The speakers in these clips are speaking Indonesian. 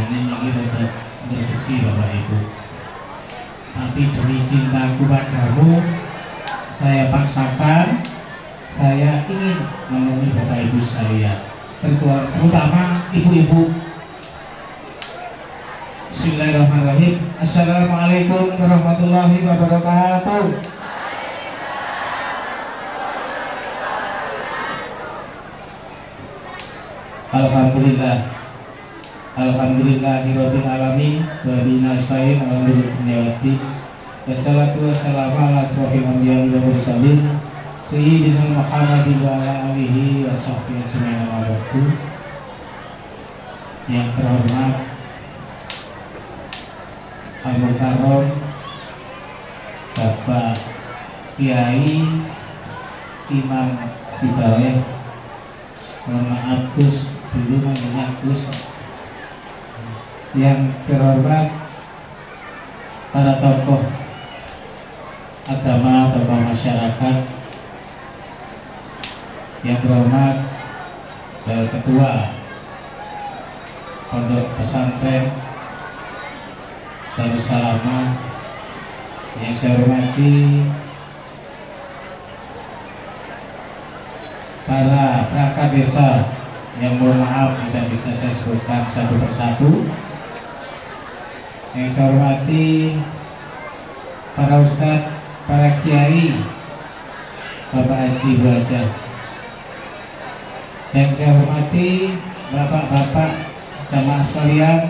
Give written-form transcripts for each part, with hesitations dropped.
ini untuk berbesi Bapak Ibu. Tapi demi cintaku padamu, saya paksakan, saya ingin menemui Bapak Ibu sekalian, terutama ibu-ibu. Bismillahirrahmanirrahim. Assalamualaikum warahmatullahi wabarakatuh. Alhamdulillah, alhamdulillahirabbil alamin wa bihi nasta'in ala umuri dunya waddin. Wassalatu wassalamu ala asrofil anbiya'i wal mursalin sayyidina Muhammadin wa ala alihi wa sahbihi ajma'in wa ba'du. Yang terhormat Al-Mukarram Bapak Kiai Imam Sibawe, mohon maaf Gus, dulu manggilnya Gus. Yang terhormat para tokoh agama, tokoh masyarakat, yang terhormat Ketua Pondok Pesantren Darussalamah, yang saya hormati para perangkat desa yang mohon maaf tidak bisa saya sebutkan satu persatu, yang saya hormati para ustadz, para kiai, Bapak Haji Bu Haja, yang saya hormati bapak-bapak jamaah sekalian,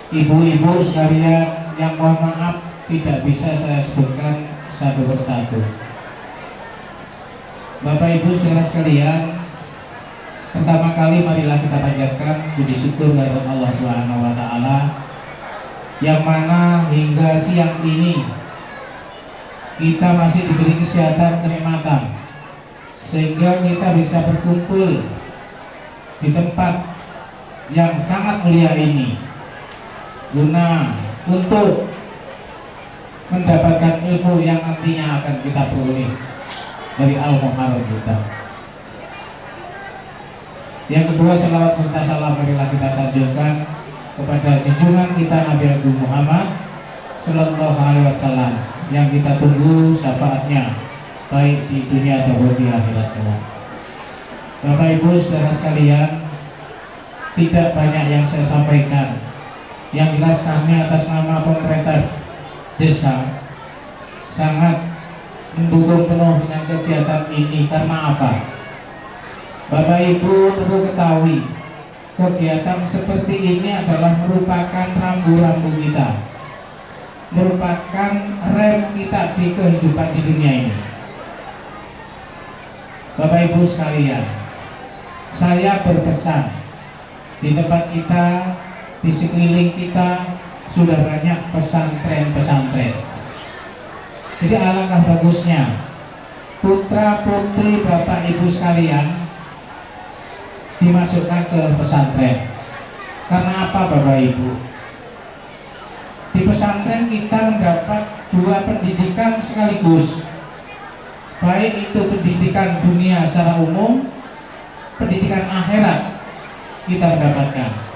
ibu-ibu sekalian yang mohon maaf tidak bisa saya sebutkan satu persatu. Bapak Ibu saudara sekalian, pertama kali marilah kita panjatkan puji syukur kehadirat Allah Subhanahu wa taala yang mana hingga siang ini kita masih diberi kesehatan, kenikmatan, sehingga kita bisa berkumpul di tempat yang sangat mulia ini guna untuk mendapatkan ilmu yang nantinya akan kita peroleh dari Al-Muharram kita. Yang kedua, selawat serta salam marilah kita sanjungkan kepada junjungan kita Nabi Agung Muhammad Sallallahu Alaihi Wasallam yang kita tunggu syafaatnya baik di dunia ataupun di akhirat kelak. Bapak Ibu saudara sekalian, tidak banyak yang saya sampaikan. Yang jelas kami atas nama pemerintah desa sangat mendukung penuh dengan kegiatan ini. Karena apa? Bapak Ibu perlu ketahui, kegiatan seperti ini adalah merupakan rambu-rambu kita, merupakan rem kita di kehidupan di dunia ini. Bapak Ibu sekalian, saya berpesan, di tempat kita, di sekeliling kita sudah banyak pesantren-pesantren. Jadi alangkah bagusnya putra putri Bapak Ibu sekalian dimasukkan ke pesantren. Karena apa Bapak Ibu? Di pesantren kita mendapat dua pendidikan sekaligus, baik itu pendidikan dunia secara umum, pendidikan akhirat kita mendapatkan.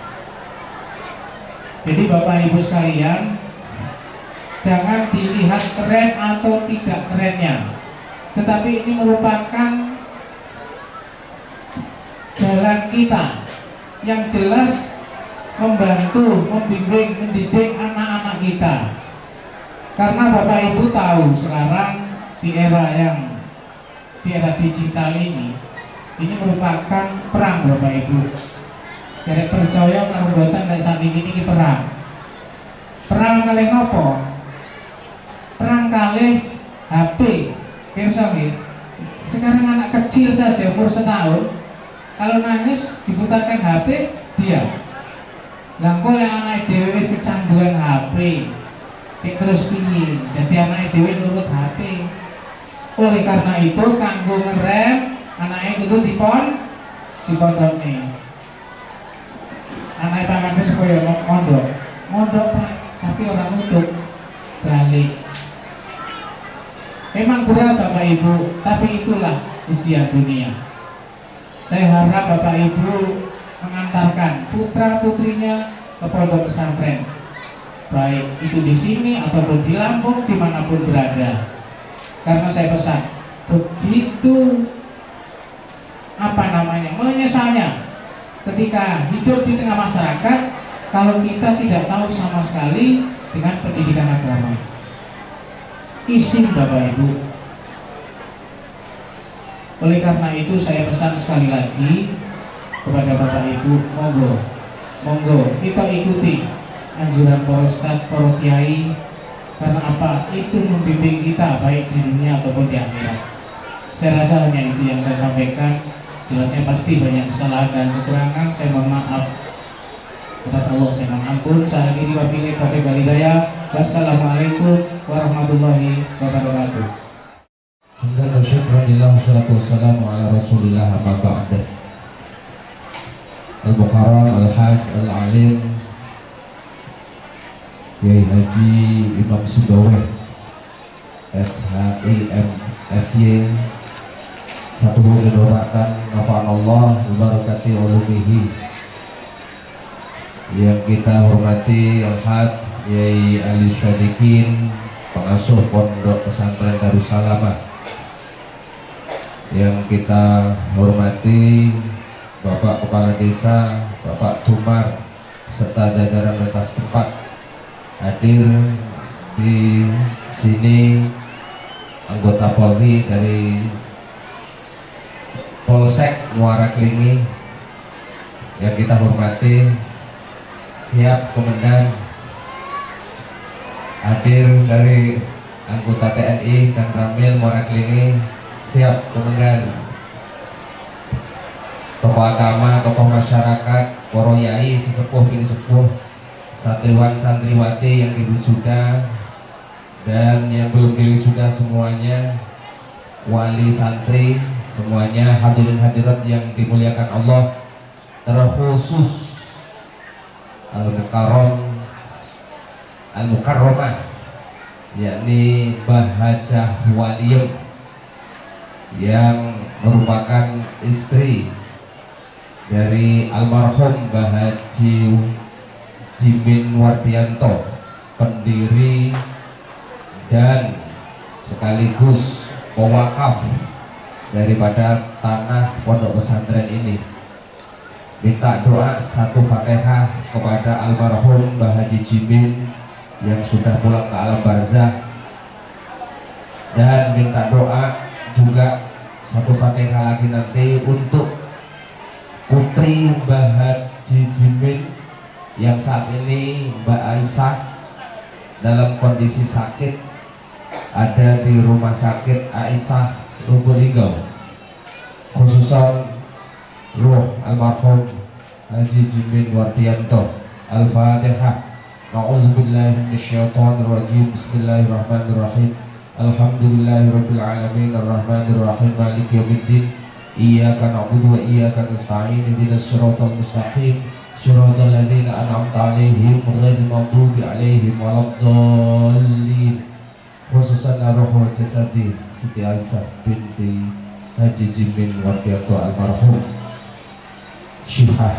Jadi Bapak Ibu sekalian, jangan dilihat keren atau tidak kerennya, tetapi ini merupakan jalan kita yang jelas membantu, membimbing, mendidik anak-anak kita. Karena Bapak Ibu tahu sekarang di era digital ini merupakan perang Bapak Ibu. Dari percaya karo mboten nek sakniki iki perang. Perang kalih nopo? Perang kalih HP. Pirsa nggih. Sekarang anak kecil saja umur setahun kalau nangis diputarkan HP dia. Lah kok lek anak dhewe wis kecanduan HP. Kayak terus piye? Dadi anak dhewe nurut HP. Oleh karena itu kanggo ngerem anaknya kudu dipondokne. Anak pangannya supaya mondok Pak, tapi orang nutup balik. Memang berat Bapak Ibu, tapi itulah ujian dunia. Saya harap Bapak Ibu mengantarkan putra putrinya ke pondok pesantren, baik itu di sini ataupun di Lampung, dimanapun berada. Karena saya pesan, begitu menyesalnya ketika hidup di tengah masyarakat kalau kita tidak tahu sama sekali dengan pendidikan agama. Isim Bapak Ibu. Oleh karena itu saya pesan sekali lagi kepada Bapak Ibu, monggo kita ikuti anjuran para ustadz, para kiai, karena apa? Itu membimbing kita baik di dunia ataupun di akhirat. Saya rasa hanya itu yang saya sampaikan. Jelasnya pasti banyak kesalahan dan kekurangan, saya mohon maaf kepada Allah, saya mohon ampun. Saya akhiri wabillahi taufiq wal hidayah. Wassalamualaikum warahmatullahi wabarakatuh. Alhamdulillah, syukurillah, wassalatu wassalamu ala rasulillah, amma ba'da. Al-Mukarram, Al-Hajj, Al-Alim Kiai Haji Imam Sibaweh SHIM SY, satu kehormatan nafa'an Allah wabarakati ulumihi, yang kita hormati Al-Hajj Yai Ali Syadikin, pengasuh Pondok Pesantren Darussalamah, yang kita hormati Bapak Kepala Desa, Bapak Tumar, serta jajaran lintas tempat hadir di sini, anggota Polri dari Polsek Muara Klingi yang kita hormati, siap Komandan, hadir dari anggota TNI dan Ramil Muara Klingi, siap Komandan, tokoh agama, tokoh masyarakat, para yai, sesepuh, bini sepuh, santriwan, santriwati yang diwisuda dan yang belum diwisuda semuanya, wali santri semuanya, hadirin hadirat yang dimuliakan Allah, terkhusus Al-Mukarramah, yakni Mbah Hajah Waliyem yang merupakan istri dari almarhum Mbah Haji Jimin Wardianto, pendiri dan sekaligus pewakaf daripada tanah pondok pesantren ini. Minta doa satu Fatihah kepada almarhum Mbah Haji Jimin yang sudah pulang ke alam barzah, dan minta doa juga satu Fatihah lagi nanti untuk putri Mbah Haji Jimin yang saat ini Mbak Aisyah dalam kondisi sakit, ada di rumah sakit Aisyah Lubulinggo, khususan ruh almarhum Haji Jimin Wardianto. Al-Fatihah. A'udzubillahi minasyaitonirrajim. Bismillahirrahmanirrahim. Alhamdulillahirabbil alamin arrahmanir rahim maliki yaumiddin. Iyyaka na'budu wa iyyaka nasta'in. Ihdinas siratal mustaqim. Shiratal ladzina an'amta 'alaihim ghairil maghdubi 'alaihim waladdallin. Khususan roh jasadi Siti Aisyah binti Haji Jimin Wardianto almarhum, syifah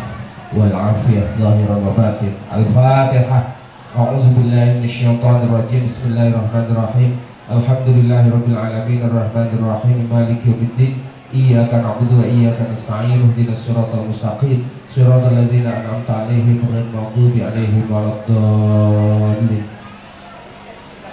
wal afiyah zahiran wa batin. Al-Fatihah. A'udzubillahi minasyaitonirrajim. Bismillahirrahmanirrahim. Alhamdulillahirabbil alamin arrahmanir rahim maliki yaumiddin. Iyyaka na'budu wa iyyaka nasta'in. Ihdinas siratal mustaqim. Shiratal ladzina an'amta 'alaihim ghairil maghdubi 'alaihim waladdallin.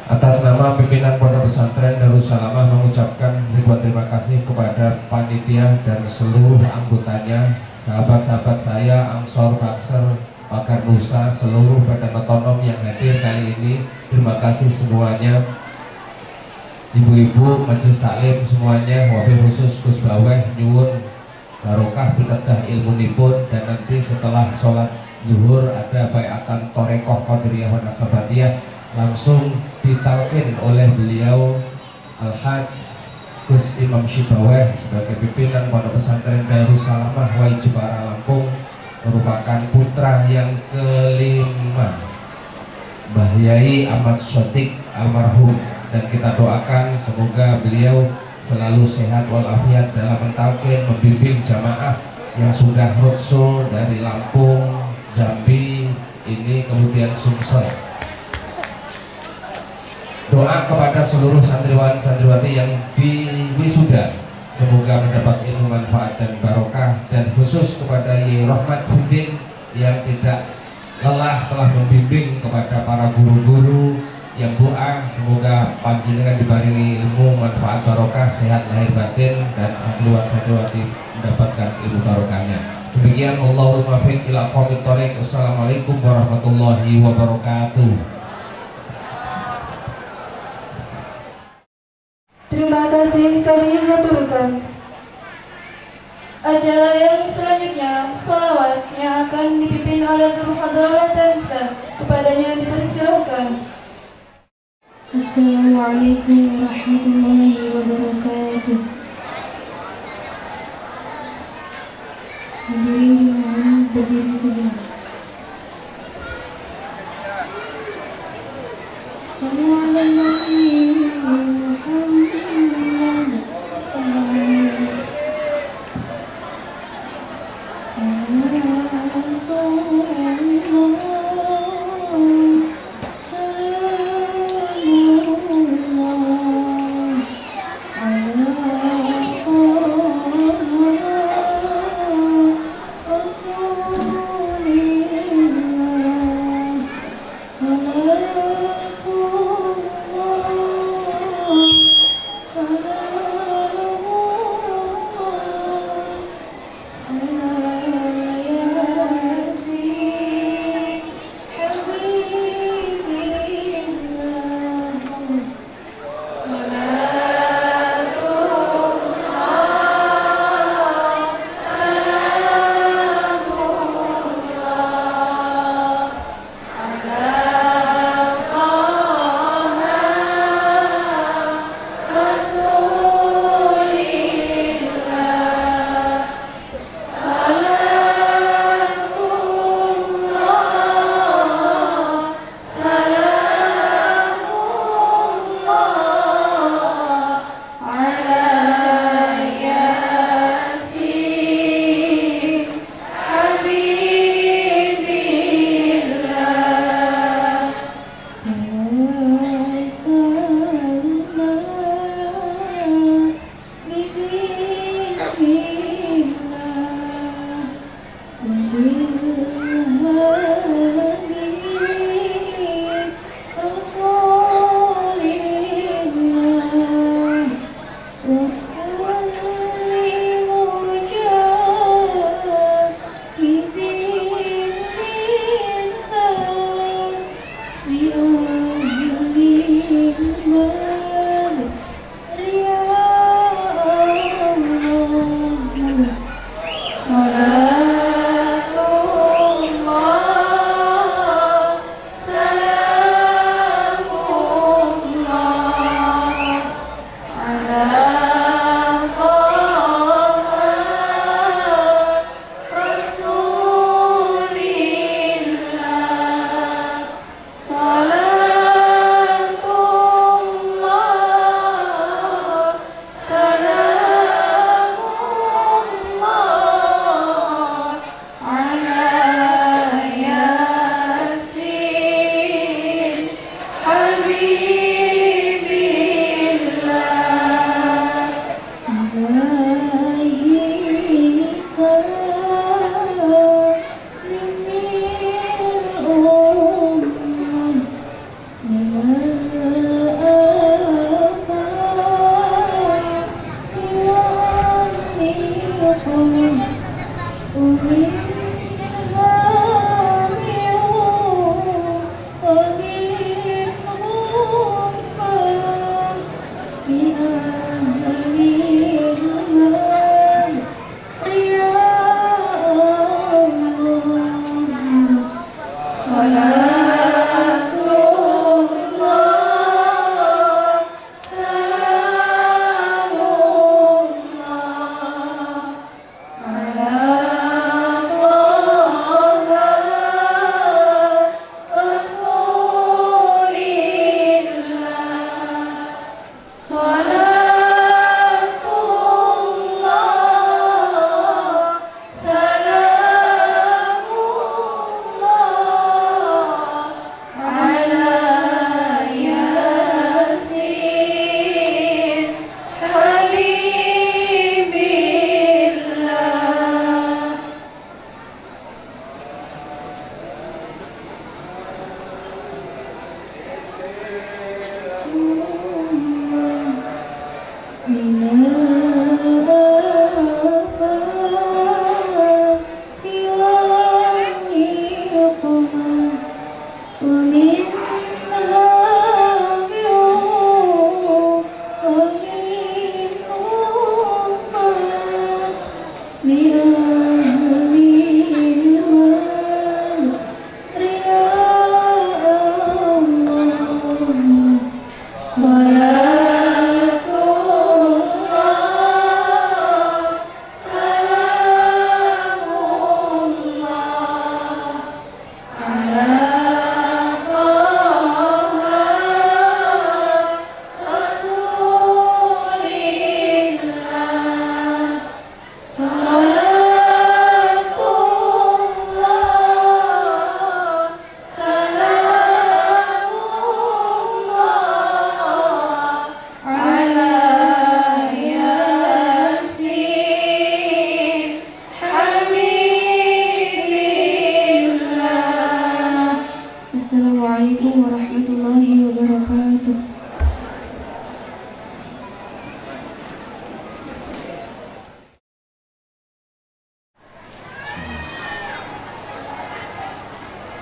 Atas nama pimpinan Pondok Pesantren Darussalamah mengucapkan ribuan terima kasih kepada panitia dan seluruh anggotanya, sahabat-sahabat saya, Ansor, Bakser, Pakar Nusa, seluruh badan otonom yang hadir kali ini. Terima kasih semuanya. Ibu-ibu, majelis taklim semuanya, wabil khusus Gus Baweh, nyuwun barokah pitedah ilmunipun, dan nanti setelah sholat zuhur ada baiatan Torekoh Qadiriyah wa Nasabatiyah langsung ditalkin oleh beliau Al-Hajj Gus Imam Sibaweh sebagai pimpinan Pondok Pesantren Darussalamah Wai Jepara Lampung, merupakan putra yang kelima Mbah Yai Ahmad Sotik almarhum, dan kita doakan semoga beliau selalu sehat walafiat dalam mentalkin, membimbing jamaah yang sudah ruksul dari Lampung, Jambi, ini kemudian sukses. Doa kepada seluruh santriwan santriwati yang di wisuda, semoga mendapat ilmu manfaat dan barokah, dan khusus kepada Yai Rahmat Hudin yang tidak lelah telah membimbing kepada para guru-guru yang doa, semoga panjenengan dibarengi ilmu manfaat barokah, sehat lahir batin, dan santriwan santriwati mendapatkan ilmu barokahnya. Demikian, Allahumma fiq ila aqwamit thoriq. Assalamualaikum warahmatullahi wabarakatuh. Terima kasih kami haturkan. Acara yang selanjutnya, sholawat yang akan dipimpin oleh Guru Hadrah Tansa. Kepadanya dipersilakan. Assalamualaikum warahmatullahi wabarakatuh. Hadirin dimohon berdiri saja. Sallu ala Nabi Muhammad sallallahu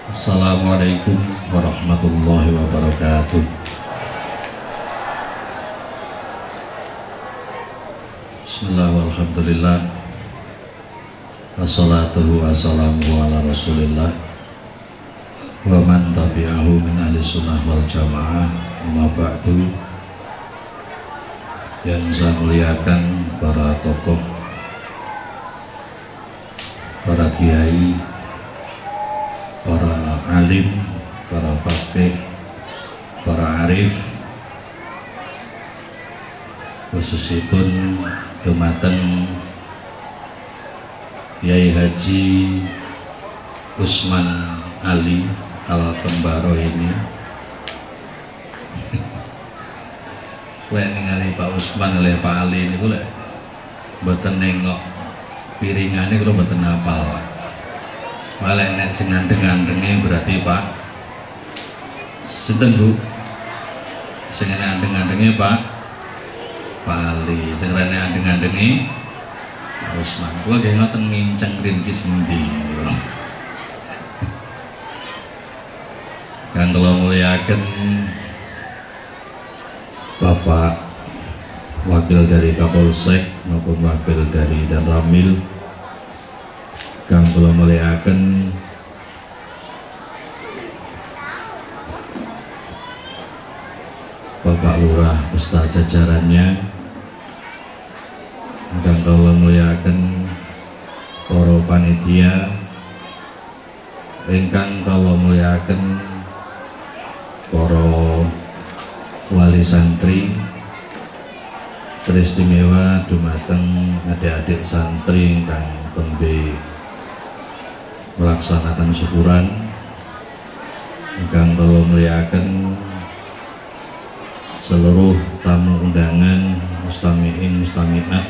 Assalamualaikum warahmatullahi wabarakatuh. Bismillah walhamdulillah wassalatu wassalamu ala rasulillah wa man tabi'ahu min ahli sunnah wal jamaah. Amma ba'du. Yang saya muliakan para tokoh, para kiai, para alim, para fakih, para arif, khususipun dumateng Kiai Haji Usman Ali Al Kembaro ini. Lek ningali Pak Usman oleh Pak Ali niku lek mboten nengok piringane kula mboten hafal. Malah nek sing ngandeng-ngandenge berarti Pak sinten Bu? Sing ngandeng-ngandenge Pak Ali, sing rene ngandeng-ngandenge Pak Usman. Kula nggih ngoten nginceng ringkis endi. Kang kula mulyaken Bapak wakil dari Kapolsek maupun wakil dari Danramil, kang kula mulyaken Bapak Lurah beserta jajarannya, kang kula mulyaken para panitia, ingkang kula mulyaken para wali santri, teristimewa dumateng adik-adik santri ingkang tembe melaksanakan syukuran, ingkang kula mulyaken seluruh tamu undangan, mustamiin mustamiat,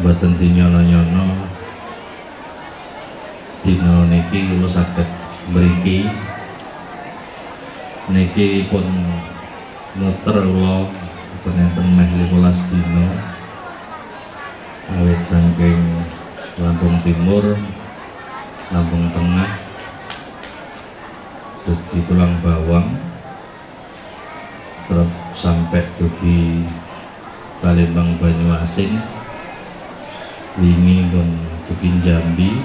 boten dinyono-nyono dina niki kula saged mriki niki pun muter kula enten meh 15 dina awit saking Lampung Timur, Lampung Tengah, dugi Tulang Bawang, terus sampai dugi Palembang Banyuasin, wingi pun dugi Jambi,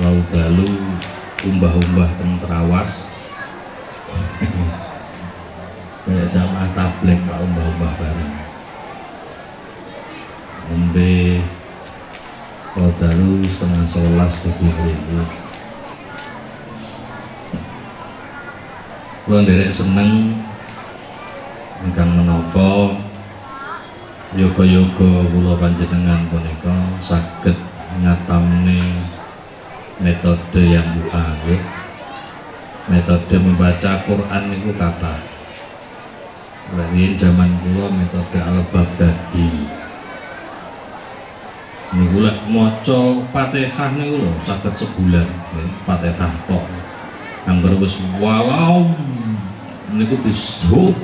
wau dalu umbah-umbah teng Trawas. Kayak jamaah tabligh Pak umbah-umbah bareng. Ombe dalu 10:30 dugi mriki. Kula nderek seneng ingkang menapa yoga-yoga kula panjenengan punika saged ngatamne metode yang bukan, metode membaca Quran niku kata. Riyen zaman kula metode Al-Baghdadi. Niku lek maca Fatihah niku lho saged sebulan, Fatihah tok. Angger wis walau niku disebut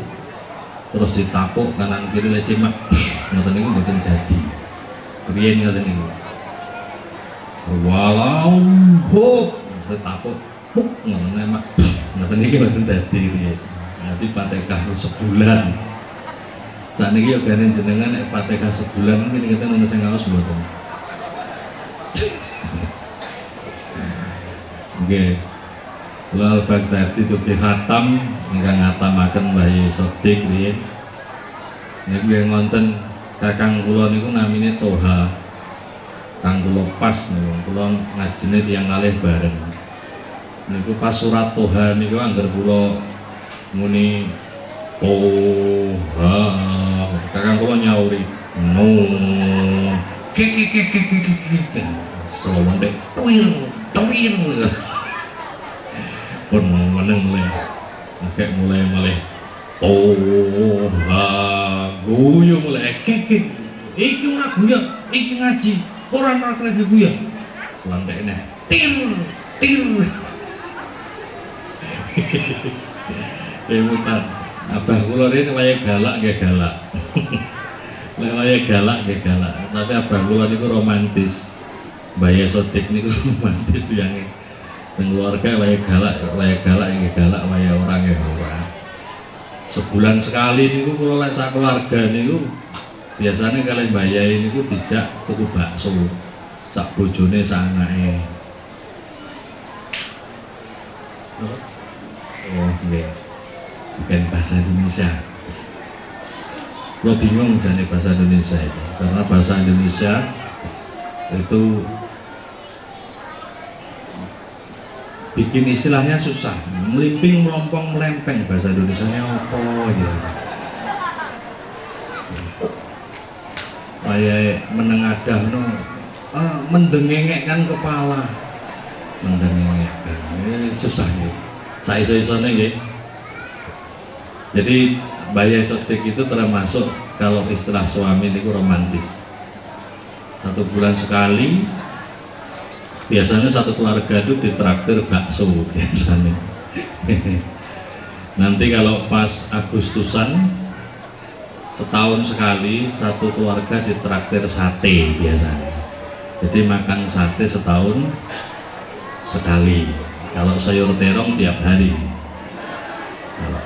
terus ditapuk kanan kiri lek cemak ngoten niku mboten dadi. Riyen ngoten niku. Walau huk ditapuk puk ngoten emak. Ngoten niki mboten dadi riyen. Nanti Fatihah sebulan. Sakniki yo gane jenengan nek Fatihah sebulan mungkin kita ono sing ngaos mboten. Nggih. Kula Al-Baghdadi dugi khatam ingkang ngatamaken Mbah Sodik riyen. Niku nggih wonten kakang kula niku namine Toha. Kang kula pas niku kula ngajine tiyang kalih bareng. Niku pas surat Toha niku angger kula muni Toha, kakang kula nyauri no kik selondek tuwil pun meneng le agak mulai malih Toha guyu mulai kik iki ora guyu iki ngaji ora lagi guyu selondekne tir Emutan, abah kula ini waya galak nggih galak. Waya galak nggih galak, tapi abah kula niku romantis. Mbah Sodik niku romantis tiyange. Teng keluarga waya galak nggih galak, waya orang nggih ora. Sebulan sekali niku kula lek sak keluarga niku biasanya kalian Mbah Yai niku dijak tuku bakso. Sak bojone sak anake. Oh, nggih. Bukan bahasa Indonesia. Lo bingung jane bahasa Indonesia itu, karena bahasa Indonesia itu bikin istilahnya susah, meliping, melompong, melempeng, bahasa Indonesianya apa ya? Kayak menengadah no, mendengengekkan kepala, mendengengekkan, ini susah ya. Saya iso-isone nggih. Jadi Mbah Yai Sodik itu termasuk kalau istilah suami itu romantis. 1 bulan sekali, biasanya satu keluarga itu ditraktir bakso biasanya. Nanti kalau pas Agustusan, setahun sekali satu keluarga ditraktir sate biasanya. Jadi makan sate setahun sekali. Kalau sayur terong tiap hari. Kalau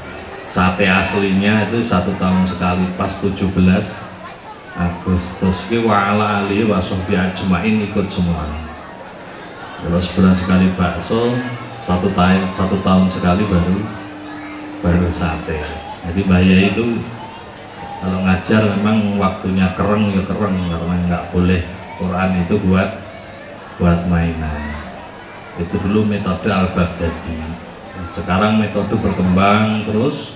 sate aslinya itu 1 tahun sekali pas 17 Agustus ki wala ali wasahbi ajmain ikut semua. Kalau sebulan sekali bakso, 1 tahun sekali baru sate. Jadi Mbah Yai itu kalau ngajar memang waktunya kereng ya kereng, karena nggak boleh Quran itu buat mainan. Itu dulu metode Al-Baghdadi. Sekarang metode berkembang terus.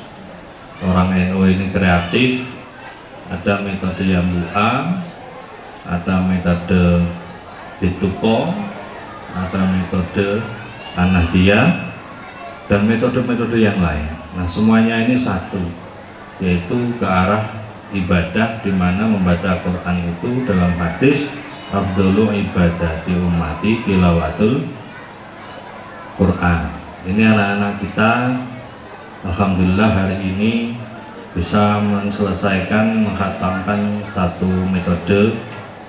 Orang NU ini kreatif, ada metode Yambu'a, ada metode Bituko, ada metode Anahdiyah, dan metode-metode yang lain. Nah semuanya ini satu, yaitu ke arah ibadah, di mana membaca Quran itu dalam hadis afdhalu ibadati ummati tilawatul Quran. Ini anak-anak kita alhamdulillah hari ini bisa menyelesaikan, menghatamkan satu metode,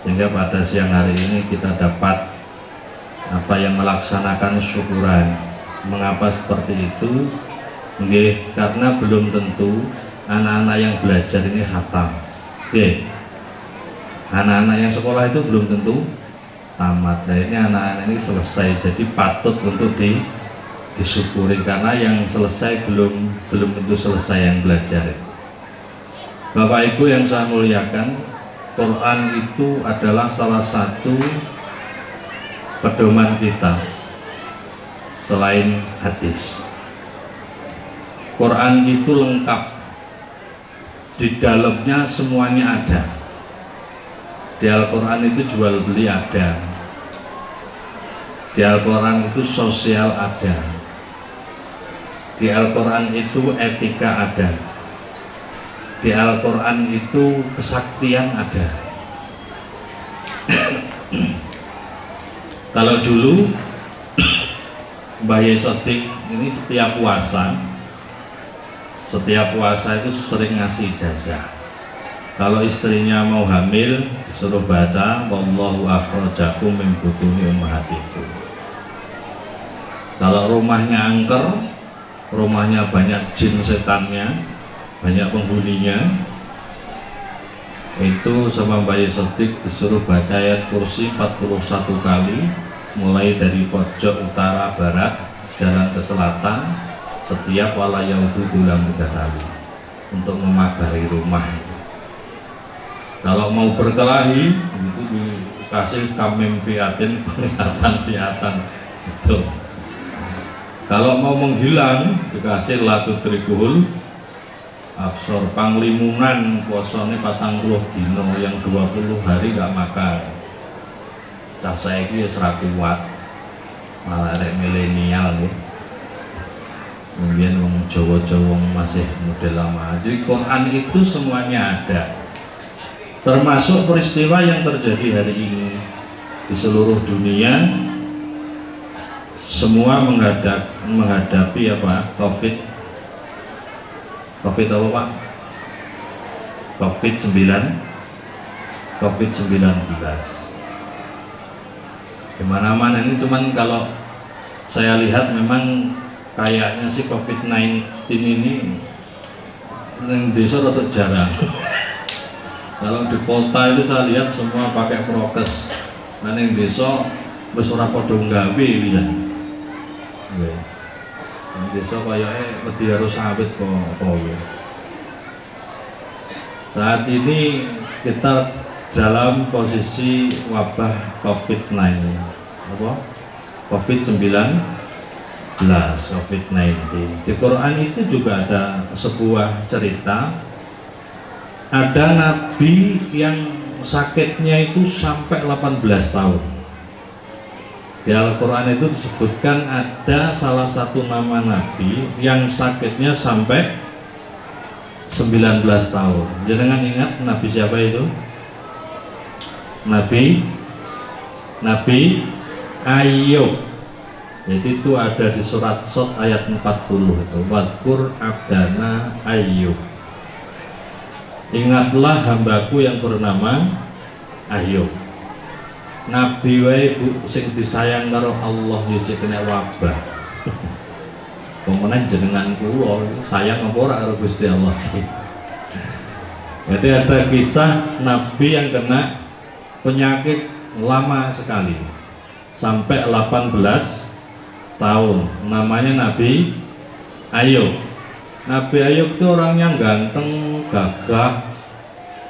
sehingga pada siang hari ini kita dapat melaksanakan syukuran. Mengapa seperti itu? Nggih, karena belum tentu anak-anak yang belajar ini hatam. Nggih. Anak-anak yang sekolah itu belum tentu tamat. Nah, ini anak-anak ini selesai, jadi patut untuk disyukuri, karena yang selesai belum tentu selesai yang belajar. Bapak Ibu yang saya muliakan, Quran itu adalah salah satu pedoman kita selain hadis. Quran itu lengkap, di dalamnya semuanya ada. Di Al-Quran itu jual beli ada, di Al-Quran itu sosial ada, di Al-Quran itu etika ada, di Al-Quran itu kesaktian ada. Kalau dulu Mbah Yai Sodik ini setiap puasa itu sering ngasih ijazah. Kalau istrinya mau hamil disuruh baca wallahu akhrajakum min butuni ummahatikum. Kalau rumahnya angker, rumahnya banyak jin setannya, banyak penghuninya, itu sama Mbah Yai Sodik disuruh baca ayat kursi 41 kali, mulai dari pojok utara barat jalan ke selatan, setiap walayaudu bulan 3 kali untuk memagari rumah. Kalau mau berkelahi itu dikasih kamim fiatin, penglihatan itu. Kalau mau menghilang dikasih latu trikuhul absor panglimunan, puasane 40 dino, yang 20 hari gak makan. Cah saiki wis ra kuat, malah rek milenial nih. Kemudian wong Jawa-Jawa masih model lama. Jadi Quran itu semuanya ada, termasuk peristiwa yang terjadi hari ini di seluruh dunia. Semua menghadapi apa? COVID apa Pak? COVID-19. Di mana-mana ini, cuman kalau saya lihat memang kayaknya si COVID-19 ini yang desa tetap jarang. Kalau di kota itu saya lihat semua pakai prokes. Nah yang desa wis ora padha nggawe pisan. Nggih. Yang desa kayake wedi harus sawit kok apa. Saat ini kita dalam posisi wabah COVID-19. Apa? COVID-19. Di Quran itu juga ada sebuah cerita, ada nabi yang sakitnya itu sampai 18 tahun. Di Al-Quran itu disebutkan ada salah satu nama nabi yang sakitnya sampai 19 tahun. Jangan ingat nabi siapa itu? Nabi Ayub. Jadi itu ada di surat Shad ayat 40 itu. Wadkur abdana Ayub. Ingatlah hambaku yang bernama Ayub. Nabi wae Bu sing disayang karo Allah yo cek kena wabah. Pemenang jenengan kula sayang apa ora karo Gusti Allah. Jadi ada kisah Nabi yang kena penyakit lama sekali sampai 18 tahun, namanya Nabi Ayub. Nabi Ayub itu orangnya ganteng, gagah,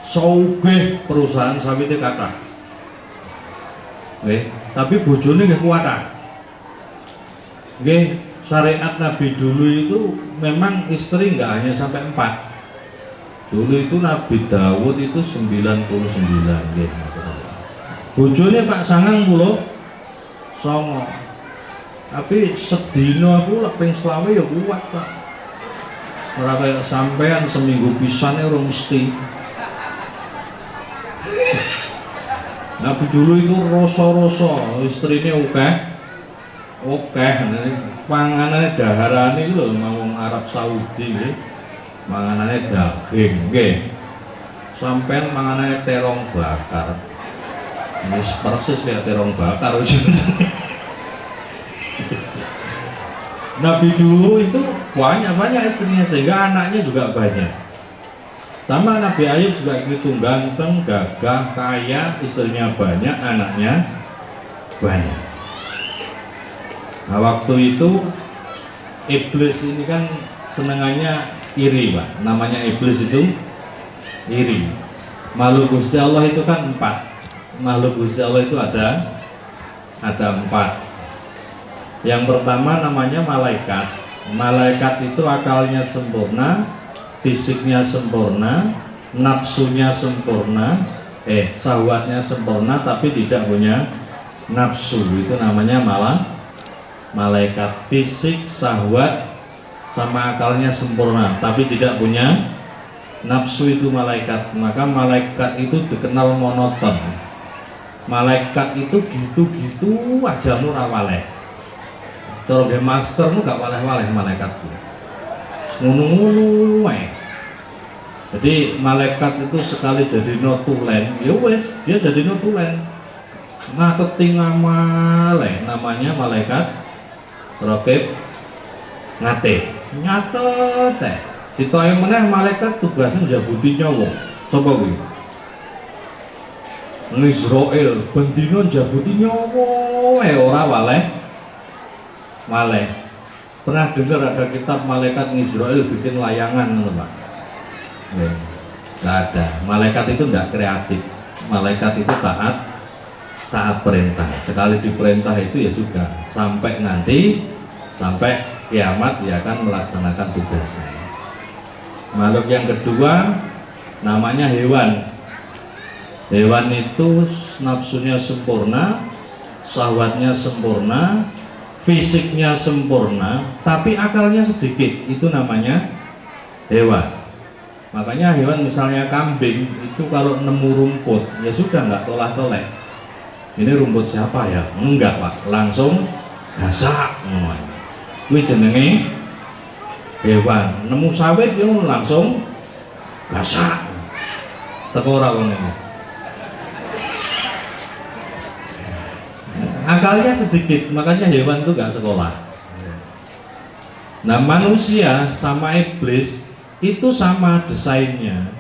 sugih, perusahaan sawitnya kathah. Tapi bojone nggih kuwatah. Nggih, syariat Nabi dulu itu memang istri nggak hanya sampai 4. Dulu itu Nabi Dawud itu 99 nggih. Bojone Pak 90 songo. Tapi sedina aku lek ping selawe ya kuat Pak. Ora kaya sampean seminggu pisane ora mesti. Nabi dulu itu rasa-rasa istrine akeh. Panganane daharane iki lho wong Arab Saudi nggih. Manganane daging nggih. Sampean manganane terong bakar. Ini persis kayak terong bakar. Nabi dulu itu banyak istrinya sehingga anaknya juga banyak. Sama Nabi Ayub juga gitu, ganteng, gagah, kaya, istrinya banyak, anaknya banyak. Nah waktu itu iblis ini kan senengannya iri Pak. Namanya iblis itu iri. Makhluk Gusti Allah itu kan 4. Makhluk Gusti Allah itu ada 4. Yang pertama namanya malaikat. Malaikat itu akalnya sempurna, fisiknya sempurna, nafsunya sempurna, syahwatnya sempurna tapi tidak punya nafsu. Itu namanya malaikat. Fisik, syahwat sama akalnya sempurna tapi tidak punya nafsu, itu malaikat. Maka malaikat itu dikenal monoton. Malaikat itu gitu-gitu aja ora waleh. Kalau dia master nu gak waleh-waleh malaikat itu. Ngono-ngono wae. Jadi malaikat itu sekali jadi notulen, ya wes dia jadi notulen. Ngateti ngamale namanya malaikat Raqib ngate. Nyatet teh. Ditoyo meneh malaikat tugasnya njabuti nyawa. Sapa kuwi? Israil bendino njabuti nyawa ora waleh. Pernah dengar ada kitab malaikat Israel bikin layangan Pak? Nggak ada. Malaikat itu tidak kreatif. Malaikat itu taat perintah. Sekali diperintah itu ya sudah. Sampai kiamat dia akan melaksanakan tugasnya. Makhluk yang kedua namanya hewan. Hewan itu nafsunya sempurna, syahwatnya sempurna, fisiknya sempurna, tapi akalnya sedikit. Itu namanya hewan. Makanya hewan misalnya kambing itu kalau nemu rumput ya sudah nggak tolah-toleh. Ini rumput siapa ya? Enggak Pak, langsung gasak. Kuwi jenenge hewan. Nemu sawit yo langsung gasak. Teko ora ngono. akalnya sedikit, makanya hewan itu nggak sekolah. Nah manusia sama iblis itu sama desainnya,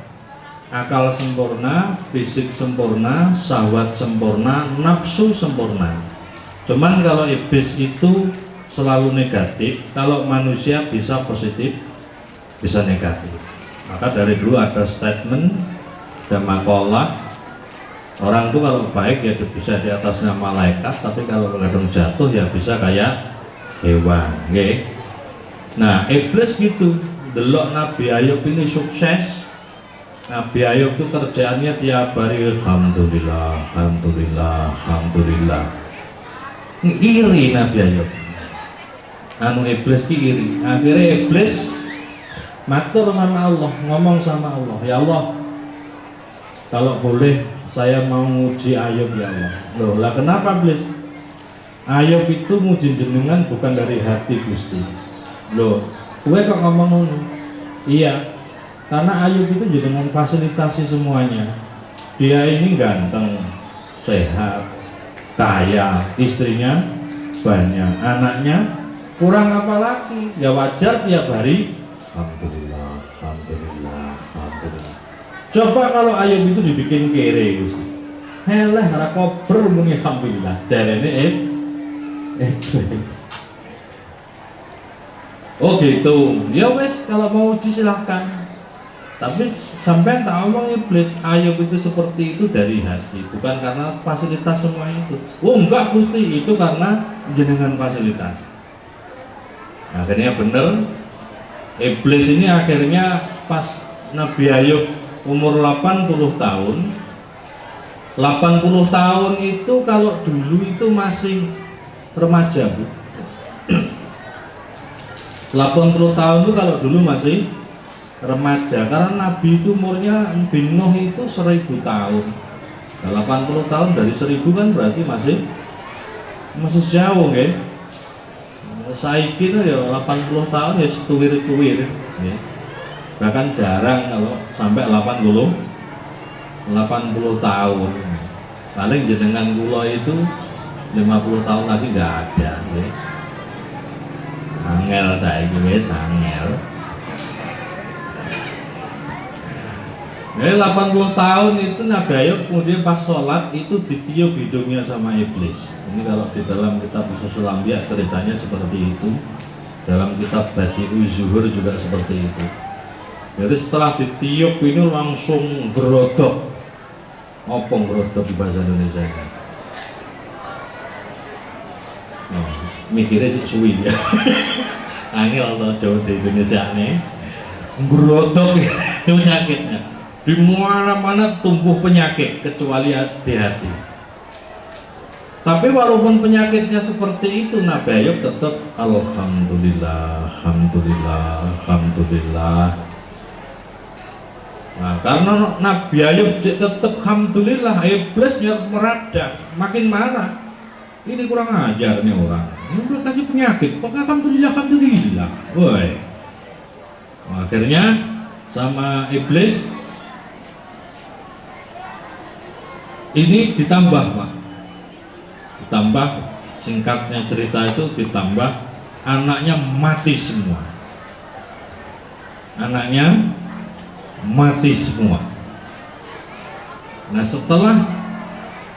akal sempurna, fisik sempurna, syahwat sempurna, nafsu sempurna. Cuman kalau iblis itu selalu negatif, kalau manusia bisa positif, bisa negatif. Maka dari dulu ada statement dan makalah, orang tuh kalau baik ya bisa di atasnya malaikat, tapi kalau kadang jatuh ya bisa kayak hewan, okay? Nah iblis gitu, delok Nabi Ayub ini sukses. Nabi Ayub itu kerjaannya tiap hari alhamdulillah, alhamdulillah, alhamdulillah. Iri Nabi Ayub, anu iblis ki iri. Akhirnya iblis matur sama Allah, ngomong sama Allah, ya Allah, kalau boleh saya mau nguji Ayub ya Allah. Loh lah kenapa iblis? Ayub itu nguji jenengan bukan dari hati Gusti. Loh, gue kok ngomong ngono? Iya, karena Ayub itu jenengan fasilitasi semuanya. Dia ini ganteng, sehat, kaya, istrinya banyak, anaknya kurang apa lagi? Ya wajar tiap hari alhamdulillah, alhamdulillah, alhamdulillah. Coba kalau Ayub itu dibikin kere, Gusti. Helah, ora kober muni alhamdulillah. Jarene iblis. Oh gitu. Ya wes, kalau mau silahkan. Tapi sampai tak omong iblis, Ayub itu seperti itu dari hati, bukan karena fasilitas semua itu. Oh enggak Gusti, itu karena jenengan fasilitas. Akhirnya bener, iblis ini akhirnya pas Nabi Ayub umur 80 tahun. 80 tahun itu kalau dulu itu masih remaja, Bu. 80 tahun itu kalau dulu masih remaja, karena Nabi itu umurnya bin Nuh itu 1000 tahun. Nah, 80 tahun dari 1000 kan berarti masih jauh, ya. Saiki itu ya 80 tahun ya setuwir-tuwir, ya. Bahkan jarang kalau sampai 80 tahun. Paling jenengan kula itu 50 tahun lagi nggak ada, ya. Angel saiki wis angel. 80 tahun itu Nabi Ayub kemudian pas sholat itu ditiup hidungnya sama iblis. Ini kalau di dalam kitab Ushul Anbiya ceritanya seperti itu. Dalam kitab Badi'u Zuhur juga seperti itu. Jadi setelah ditiup ini langsung berodok. Apa berodok di bahasa Indonesia? Oh, mikirnya suwi ya. Angel atau Jawa di Indonesia nih. Berodok itu penyakitnya. Di mana-mana tumbuh penyakit kecuali di hati. Tapi walaupun penyakitnya seperti itu, Nabi Ayub tetap alhamdulillah, alhamdulillah, alhamdulillah. Nah, karena Nabi Ayub tetap alhamdulillah, iblisnya meradang, makin marah. Ini kurang ajar nih orang. Ini udah kasih penyakit, kok alhamdulillah, alhamdulillah. Woi. Nah, akhirnya sama iblis ini ditambah, Pak. Ditambah, singkatnya cerita itu ditambah anaknya mati semua. Anaknya mati semua. Nah setelah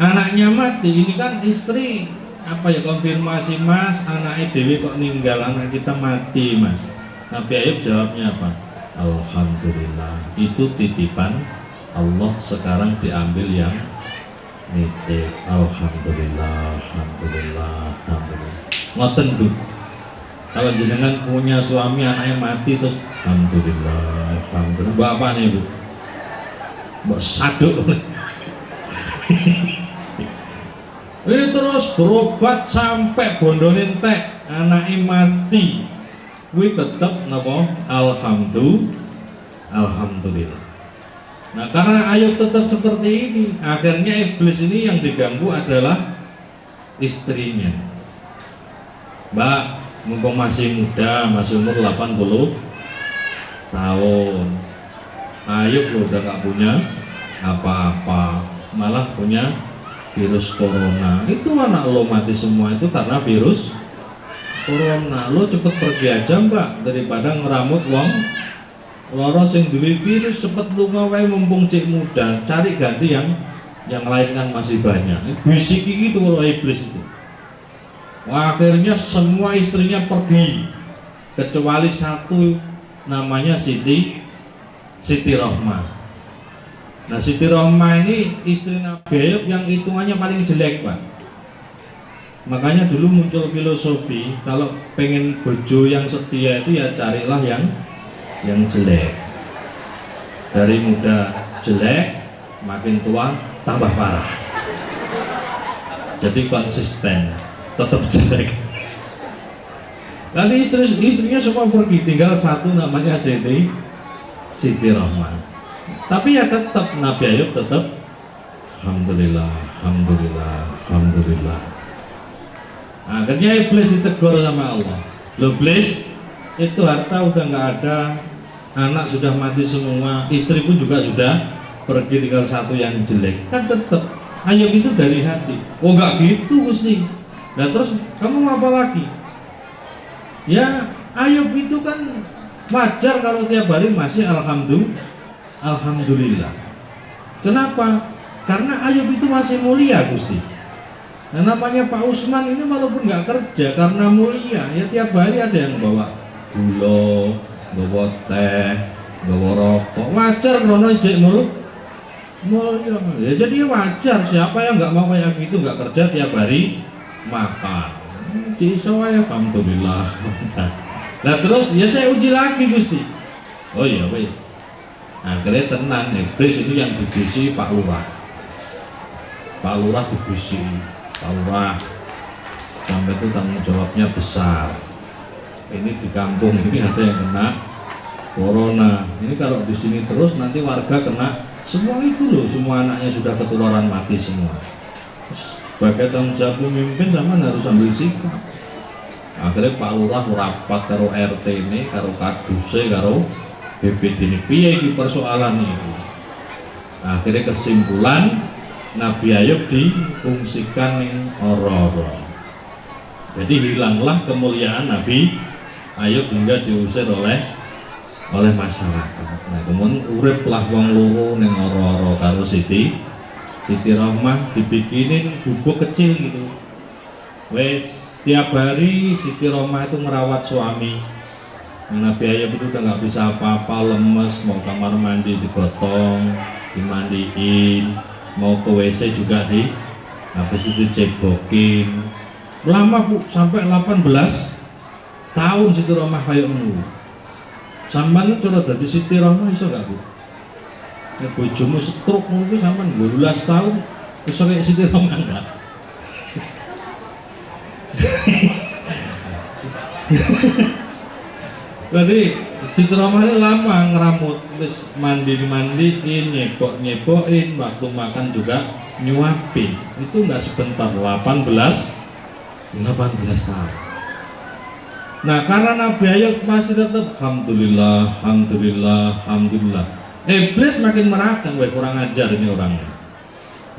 anaknya mati, ini kan istri apa ya konfirmasi, Mas, anaknya Dewi kok ninggal, anak kita mati, Mas. Nabi Ayub jawabnya apa? Alhamdulillah, itu titipan Allah, sekarang diambil yang nitip. Alhamdulillah, alhamdulillah, alhamdulillah. Ngoten Bu, kalau jenengan punya suami anaknya mati terus alhamdulillah, alhamdulillah. Mbak apa nih Bu? Mbak saduk. Ini terus berobat sampai bondone entek, anaknya mati. Kuwi tetep napa? Alhamdulillah. Nah karena Ayub tetap seperti ini, akhirnya iblis ini yang diganggu adalah istrinya. Mbak, mumpung masih muda, masih umur 80 tahun, Ayub lo udah gak punya apa-apa, malah punya virus corona. Itu anak lo mati semua itu karena virus corona. Lo cepet pergi aja mbak daripada ngeramut wong loro sing duwe virus, cepet lunga wae mumpung cek muda, cari ganti yang lain kan masih banyak. Bisik gitu kalau iblis itu. Wah, akhirnya semua istrinya pergi kecuali satu namanya Siti Rohmah. Nah Siti Rohmah ini istri Nabi Ayub yang hitungannya paling jelek pak. Makanya dulu muncul filosofi kalau pengen bojo yang setia itu ya carilah yang jelek. Dari muda jelek, makin tua tambah parah. Jadi konsisten, tetap jelek. Nanti istrinya semua pergi, tinggal satu namanya Siti Rohmah. Tapi ya tetap Nabi Ayub tetap alhamdulillah. Akhirnya iblis ditegur sama Allah. Lo iblis, itu harta udah nggak ada, anak sudah mati semua, istri pun juga sudah pergi, tinggal satu yang jelek. Kan tetap Ayub itu dari hati. Oh nggak gitu Gusti. Nah terus kamu mau apa lagi? Ya Ayub itu kan wajar kalau tiap hari masih alhamdulillah. Kenapa? Karena Ayub itu masih mulia Gusti. Nah namanya Pak Usman ini walaupun nggak kerja karena mulia, ya tiap hari ada yang bawa gula, bawa teh, bawa rokok. Wajar krono ijek mulia. Ya jadi wajar, siapa yang nggak mau kayak gitu, nggak kerja tiap hari makan. Iso ya alhamdulillah. Nah terus ya saya uji lagi Gusti. Oh iya wes. Akhirnya tenang, iblis itu yang dibisi Pak Lurah. Pak Lurah dibisi. Pak Lurah sampai itu tanggung jawabnya besar. Ini di kampung ini ada yang kena corona. Ini kalau di sini terus nanti warga kena semua itu loh, semua anaknya sudah ketularan mati semua. Sebagai tanggung jawab pemimpin sama harus ambil sikap. Akhirnya Pak Lurah rapat karo RT ini, karo kaduse, karo BPD ini. Piye iki persoalan ini? Akhirnya kesimpulan Nabi Ayub difungsikan ning ora-ora. Jadi hilanglah kemuliaan Nabi Ayub hingga diusir oleh masyarakat. Nah, kemudian uriplah wong loro ning ora-ora karo Siti Rohmah, dibikinin gubuk kecil gitu. Wes tiap hari Siti Rohmah itu merawat suami. Nabi Ayub itu udah nggak bisa apa-apa, lemes, mau kamar mandi digotong, dimandiin, mau ke WC juga habis itu cebokin. Lama bu, sampai 18 tahun Siti Rohmah kayak menunggu. Sampan itu coba dari Siti Rohmah iso gak bu? Ya bojomu stroke mungkin sampan 12 tahun iso kayak Siti Rohmah enggak? Jadi Siti Rohmah ini lama ngeramut, terus mandiin, nyebokin, waktu makan juga nyuapin. Itu nggak sebentar, 18 tahun. Nah karena Nabi Ayub masih tetap alhamdulillah. Iblis makin meragang, kurang ajar ini orangnya.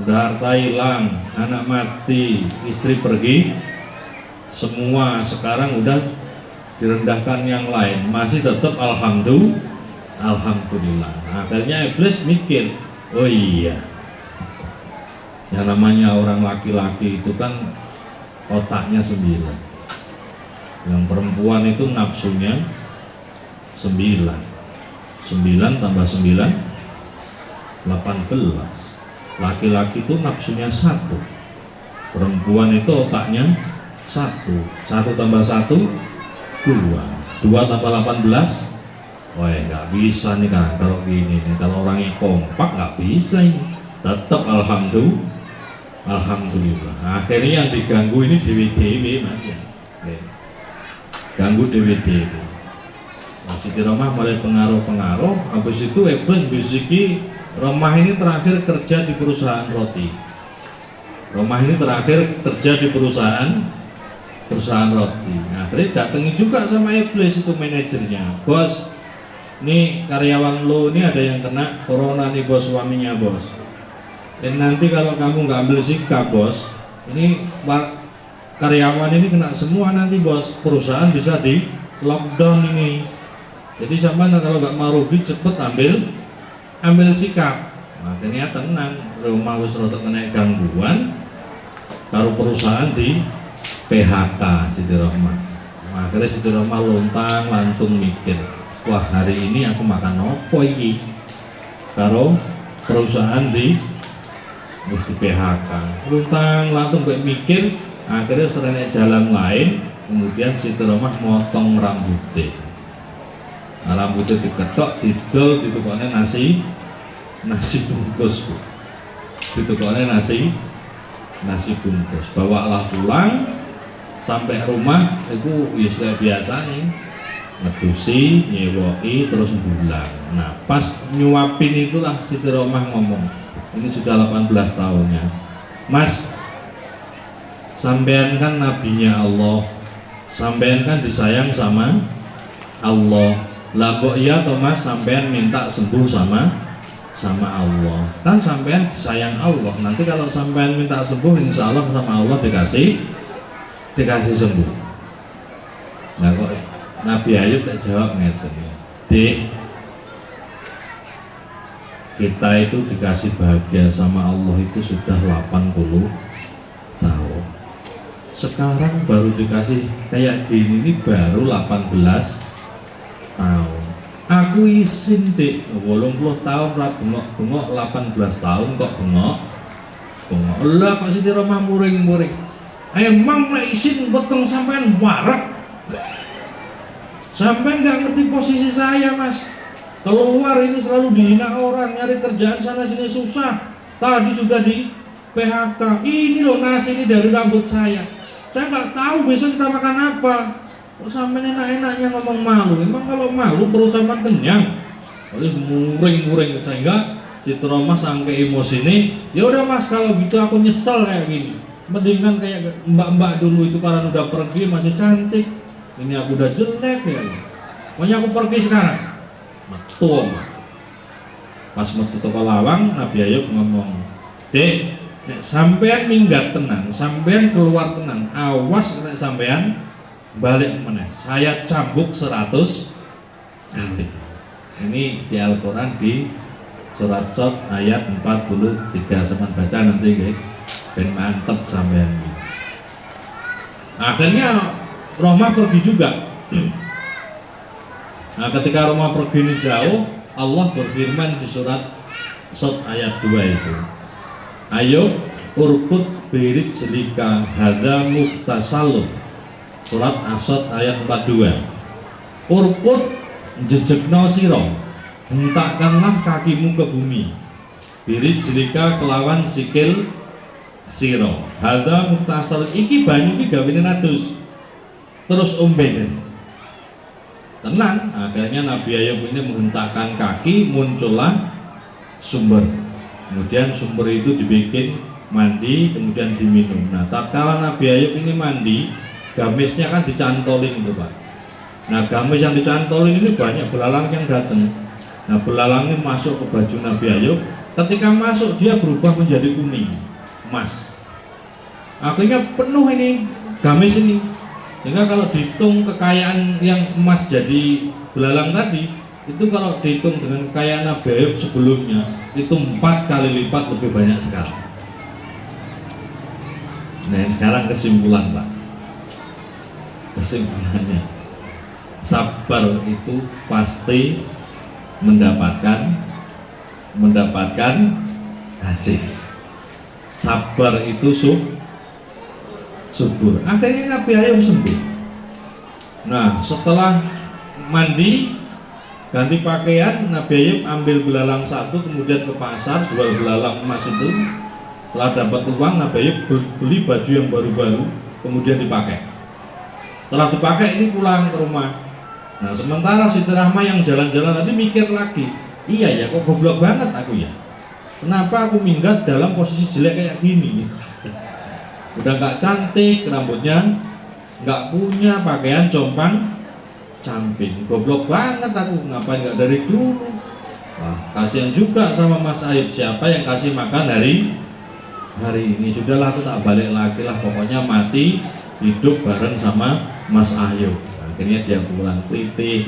Udah harta hilang, anak mati, istri pergi, semua sekarang udah direndahkan yang lain, masih tetap alhamdulillah. Akhirnya iblis mikir, oh iya, yang namanya orang laki-laki itu kan otaknya 9, yang perempuan itu nafsunya 9 tambah 9 18. Laki-laki itu nafsunya 1, perempuan itu otaknya 1 tambah 1 2 tambah 18. Wah nggak bisa nih kan kalau gini nih, kalau orangnya kompak nggak bisa ini. Tetap alhamdulillah. Akhirnya yang diganggu ini dewi aja, ganggu dewi. Siti Rohmah mulai pengaruh. Habis itu iblis bisiki Rohmah ini terakhir kerja di perusahaan roti. Rohmah ini terakhir kerja di perusahaan roti. Nah, akhirnya datangi juga sama iblis itu manajernya. Bos, nih karyawan lo ini ada yang kena corona nih bos, suaminya bos. Dan nanti kalau kamu nggak ambil sikap bos, ini karyawan ini kena semua nanti bos, perusahaan bisa di lockdown ini. Jadi sampai kalau nggak mau rugi cepet ambil sikap. Makanya tenang, rumah wis rada kena gangguan, karo perusahaan di PHK Siti Rohmah. Akhirnya Siti Rohmah lontang lantung mikir, wah hari ini aku makan opo iki? Karo perusahaan di PHK. Lontang lantung kayak mikir, akhirnya serenek jalan lain, kemudian Siti Rohmah motong rambutnya. Nah, rambutnya diketok, didol, ditukoknya nasi bungkus bu, ditukoknya nasi bungkus. Bawalah pulang sampai rumah itu ya sudah biasa nih, ngedusi, nyewoi, terus bulang. Nah pas nyuapin itulah Siti Rohmah ngomong, ini sudah 18 tahunnya, Mas, sampean kan nabinya Allah, sampean kan disayang sama Allah. Lah kok iya toh Mas, sampean minta sembuh sama Allah, kan sampean sayang Allah. Nanti kalau sampean minta sembuh, insya Allah sama Allah dikasih sembuh. Nah kok Nabi Ayub tak jawab ngeten, Dek, kita itu dikasih bahagia sama Allah itu sudah 80 tahun. Sekarang baru dikasih kayak gini, ini baru 18 tahun. Aku isin dek 80 tahun ra bengok 18 tahun kok bengok. Lah kok Siti Rohmah muring-muring. Emang nek isin potong sampean warak. Sampean nggak ngerti posisi saya Mas. Keluar ini selalu dihina orang, nyari kerjaan sana sini susah. Tadi sudah di PHK. Ini loh nasi ini dari rambut saya. Saya nggak tahu besok kita makan apa. Kok sampean enak-enaknya ngomong malu? Emang kalau malu perut sampean kenyang? Oleh muring-muring sehingga Siti Rohmah sampai emosi ini. Ya udah Mas, kalau gitu aku nyesel kayak gini. Mendingan kayak mbak-mbak dulu itu karena udah pergi masih cantik. Ini aku udah jelek ya. Pokoknya aku pergi sekarang. Metu Mas. Pas metu toko lawang, Nabi Ayub ngomong, Dek, sampean minggat tenang, sampean keluar tenang. Awas nek sampean balik meneh, saya cambuk 100 kali. Ini di Al-Quran di surat Shad ayat 43. Sama baca nanti guys, ben mantep sampean. Akhirnya Rohmah pergi juga. Nah ketika Rohmah pergi ini jauh, Allah berfirman di surat Shad ayat 2 itu, Ayub urkut birik selika hadza muktasalun. Surat As-Shad ayat 42. Urkut jejekno sira, hentakkanlah kakimu ke bumi. Birik jelika kelawan sikil sira. Hadza muktasal, iki banyu iki gawene adus. Terus omben. Tenang, akhirnya Nabi Ayub ini menghentakkan kaki, muncullah sumber. Kemudian sumber itu dibikin mandi, kemudian diminum. Nah, tatkala Nabi Ayub ini mandi, gamisnya kan dicantolin itu Pak. Nah gamis yang dicantolin ini banyak belalang yang datang. Nah belalang ini masuk ke baju Nabi Ayub. Ketika masuk dia berubah menjadi kuning, emas. Akhirnya penuh ini gamis ini. Sehingga kalau dihitung kekayaan yang emas jadi belalang tadi, itu kalau dihitung dengan kekayaan Nabi Ayub sebelumnya, itu 4 kali lipat lebih banyak sekarang. Nah sekarang kesimpulan Pak. Kesimpulannya, sabar itu pasti mendapatkan hasil. Sabar itu subur. Akhirnya Nabi Ayub sembuh. Nah setelah mandi ganti pakaian, Nabi Ayub ambil belalang 1, kemudian ke pasar jual belalang emas itu. Setelah dapat uang, Nabi Ayub beli baju yang baru-baru, kemudian dipakai. Setelah dipakai ini pulang ke rumah. Nah sementara Siti Rohmah yang jalan-jalan tadi mikir lagi, iya ya kok goblok banget aku ya. Kenapa aku minggat dalam posisi jelek kayak gini? Udah nggak cantik, rambutnya nggak punya, pakaian compang camping. Goblok banget aku, ngapain nggak dari dulu? Wah, kasihan juga sama Mas Ayub. Siapa yang kasih makan hari ini? Sudahlah, aku tak balik lagi lah. Pokoknya mati hidup bareng sama Mas Ayub. Akhirnya dia pulang, klitih.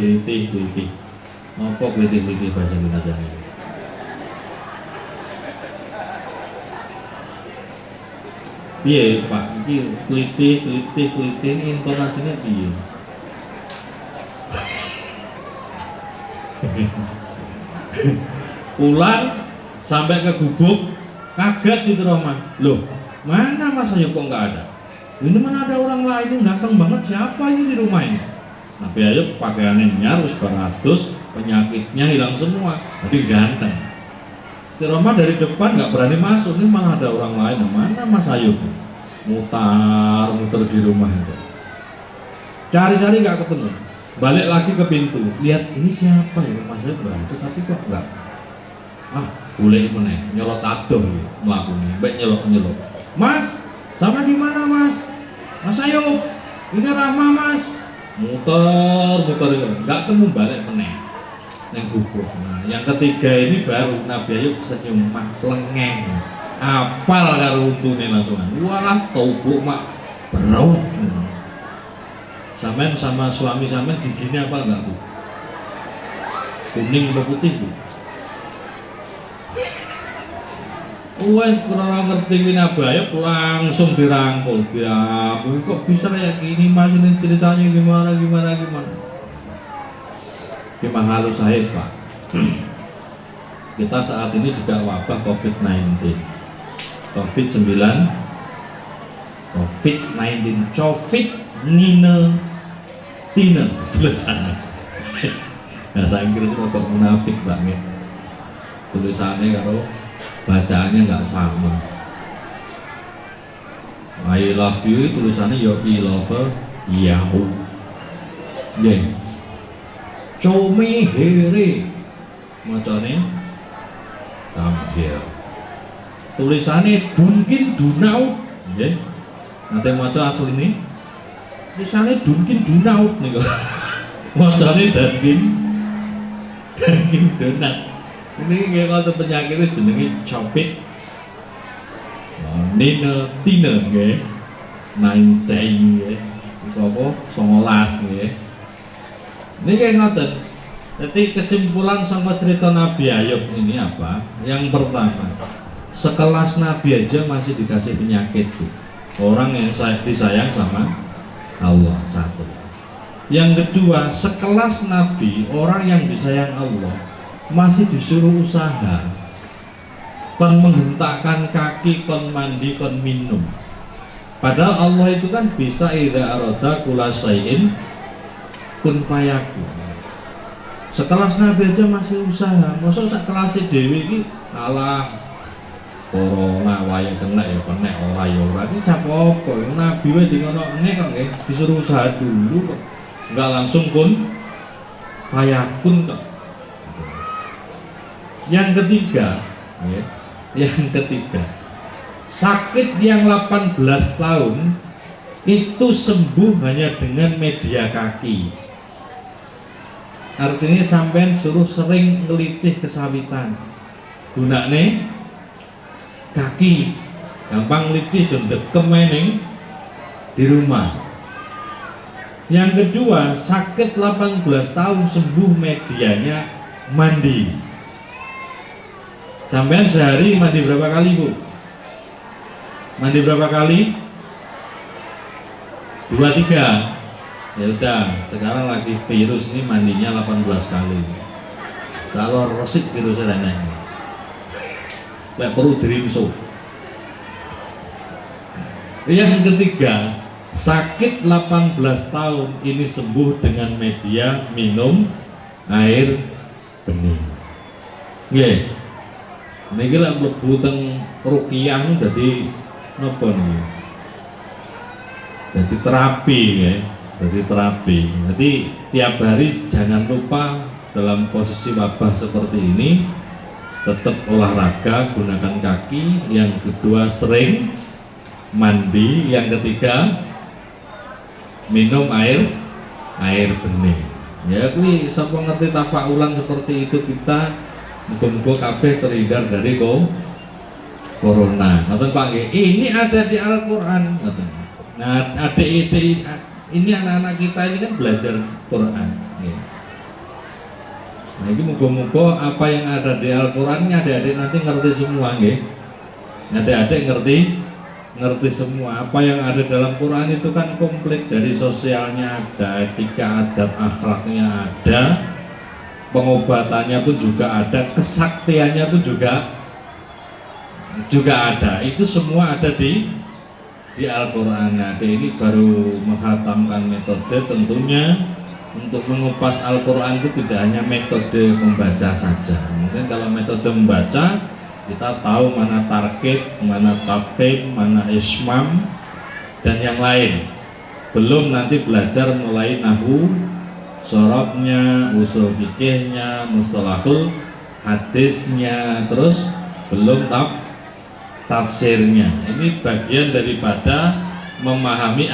Apa klitih bahasa Indonesia ini? Iya Pak, ini klitih ini intonasinya piye? Pulang sampai ke gubuk, kaget si Roman. Loh, mana Mas Ayub kok nggak ada? Ini mana ada orang lain, ganteng banget, siapa ini di rumah ini? Nabi Ayub pakaiannya nyarus beratus, penyakitnya hilang semua, tapi ganteng. Si Roman dari depan nggak berani masuk, ini malah ada orang lain. Mana Mas Ayub? Muter di rumah itu. Cari-cari nggak ketemu. Balik lagi ke pintu, lihat ini siapa ya, Mas Ayub bantu tapi kok enggak. Boleh meneh nyolot adoh melakukannya, baik nyolot. Mas, sama di mana Mas? Mas Ayub, ini Rahma Mas. Muter enggak ketemu, balik meneh neng gubuk. Nah, yang ketiga ini baru Nabi Ayub senyum lengeng. Apal karo untune langsungan. Walah taubuk mak beraut. Sampean sama suami sampean giginya apa enggak Bu? Kuning atau putih Bu? Wes kurang ngerti Nabi Ayub langsung dirangkul. Ya, kok bisa kayak gini Mas, ini ceritanya gimana? Gimana halus saya Pak. Kita saat ini juga wabah COVID-19. COVID-19 Tina tulisannya. Bahasa Inggris kok munafik banget. Tulisannya kalau bacaannya nggak sama. I love you tulisannya yo I love Yahoo. Nggih. Come here. Macane tampil. Tulisannya Dunkin Dunaut. Nggih. Nanti maca asline tulisannya Dunkin Dunaut niku. Macane Dunkin Donat. Ini kayak kalau penyakitnya jenenge copit. Tina nggih. 19 nggih. Iku apa? 19 nggih. Ini kayak ngoten. Jadi kesimpulan sama cerita Nabi Ayub ini apa? Yang pertama, sekelas Nabi aja masih dikasih penyakit tuh. Orang yang disayang sama Allah satu. Yang kedua, sekelas Nabi, orang yang disayang Allah masih disuruh usaha, kon menghentakkan kaki, kon mandi, kon minum. Padahal Allah itu kan bisa idza arada kula syai'in kun fayakun. Sekelas Nabi aja masih usaha, masa sekelas dewi ini alah corona waya kena ya kena ora ya ora iki cap apa Nabi wae di ngono ngene kok nggih disuruh usaha dulu kok enggak langsung kun fayakun kok. Yang ketiga sakit yang 18 tahun itu sembuh hanya dengan media kaki. Artinya sampean suruh sering ngelitih kesawitan gunane kaki, gampang ngelitih jondekem meneng di rumah. Yang kedua, sakit 18 tahun sembuh medianya mandi. Sampean sehari mandi berapa kali Bu? Mandi berapa kali? 2-3. Ya udah, sekarang lagi virus ini mandinya 18 kali. Kalau resik virusnya renanya. Lek perlu dirinso. Yang ketiga, sakit 18 tahun ini sembuh dengan media minum air bening. Nggih. Niki lek mlebu teng ruqyah dadi napa niki? Dadi terapi ya. Jadi terapi. Jadi tiap hari jangan lupa dalam posisi wabah seperti ini tetap olahraga, gunakan kaki. Yang kedua sering mandi. Yang ketiga minum air bening. Ya kuwi sapa ngerti tafaulan seperti itu kita Muga-muga kabeh terhindar dari corona. Ngoten Pak nggih. Ini ada di Al-Qur'an ngoten. Nah, adik-adik ini anak-anak kita ini kan belajar Quran. Nggih. Nah, ini muga-muga apa yang ada di Al-Qur'an ini adik-adik nanti ngerti semua nggih. Adik-adik ngerti semua. Apa yang ada dalam Quran itu kan komplit, dari sosialnya ada, etika, adab, akhlaknya ada, pengobatannya pun juga ada, kesaktiannya pun juga ada. Itu semua ada di Al-Qur'an. Nah, ini baru menghatamkan metode. Tentunya untuk mengupas Al-Qur'an itu tidak hanya metode membaca saja. Mungkin kalau metode membaca kita tahu mana tarkib, mana tafhim, mana ismam dan yang lain. Belum nanti belajar mulai nahwu, sorobnya, usul fikihnya, mustalahul hadisnya, terus belum tafsirnya. Ini bagian daripada memahami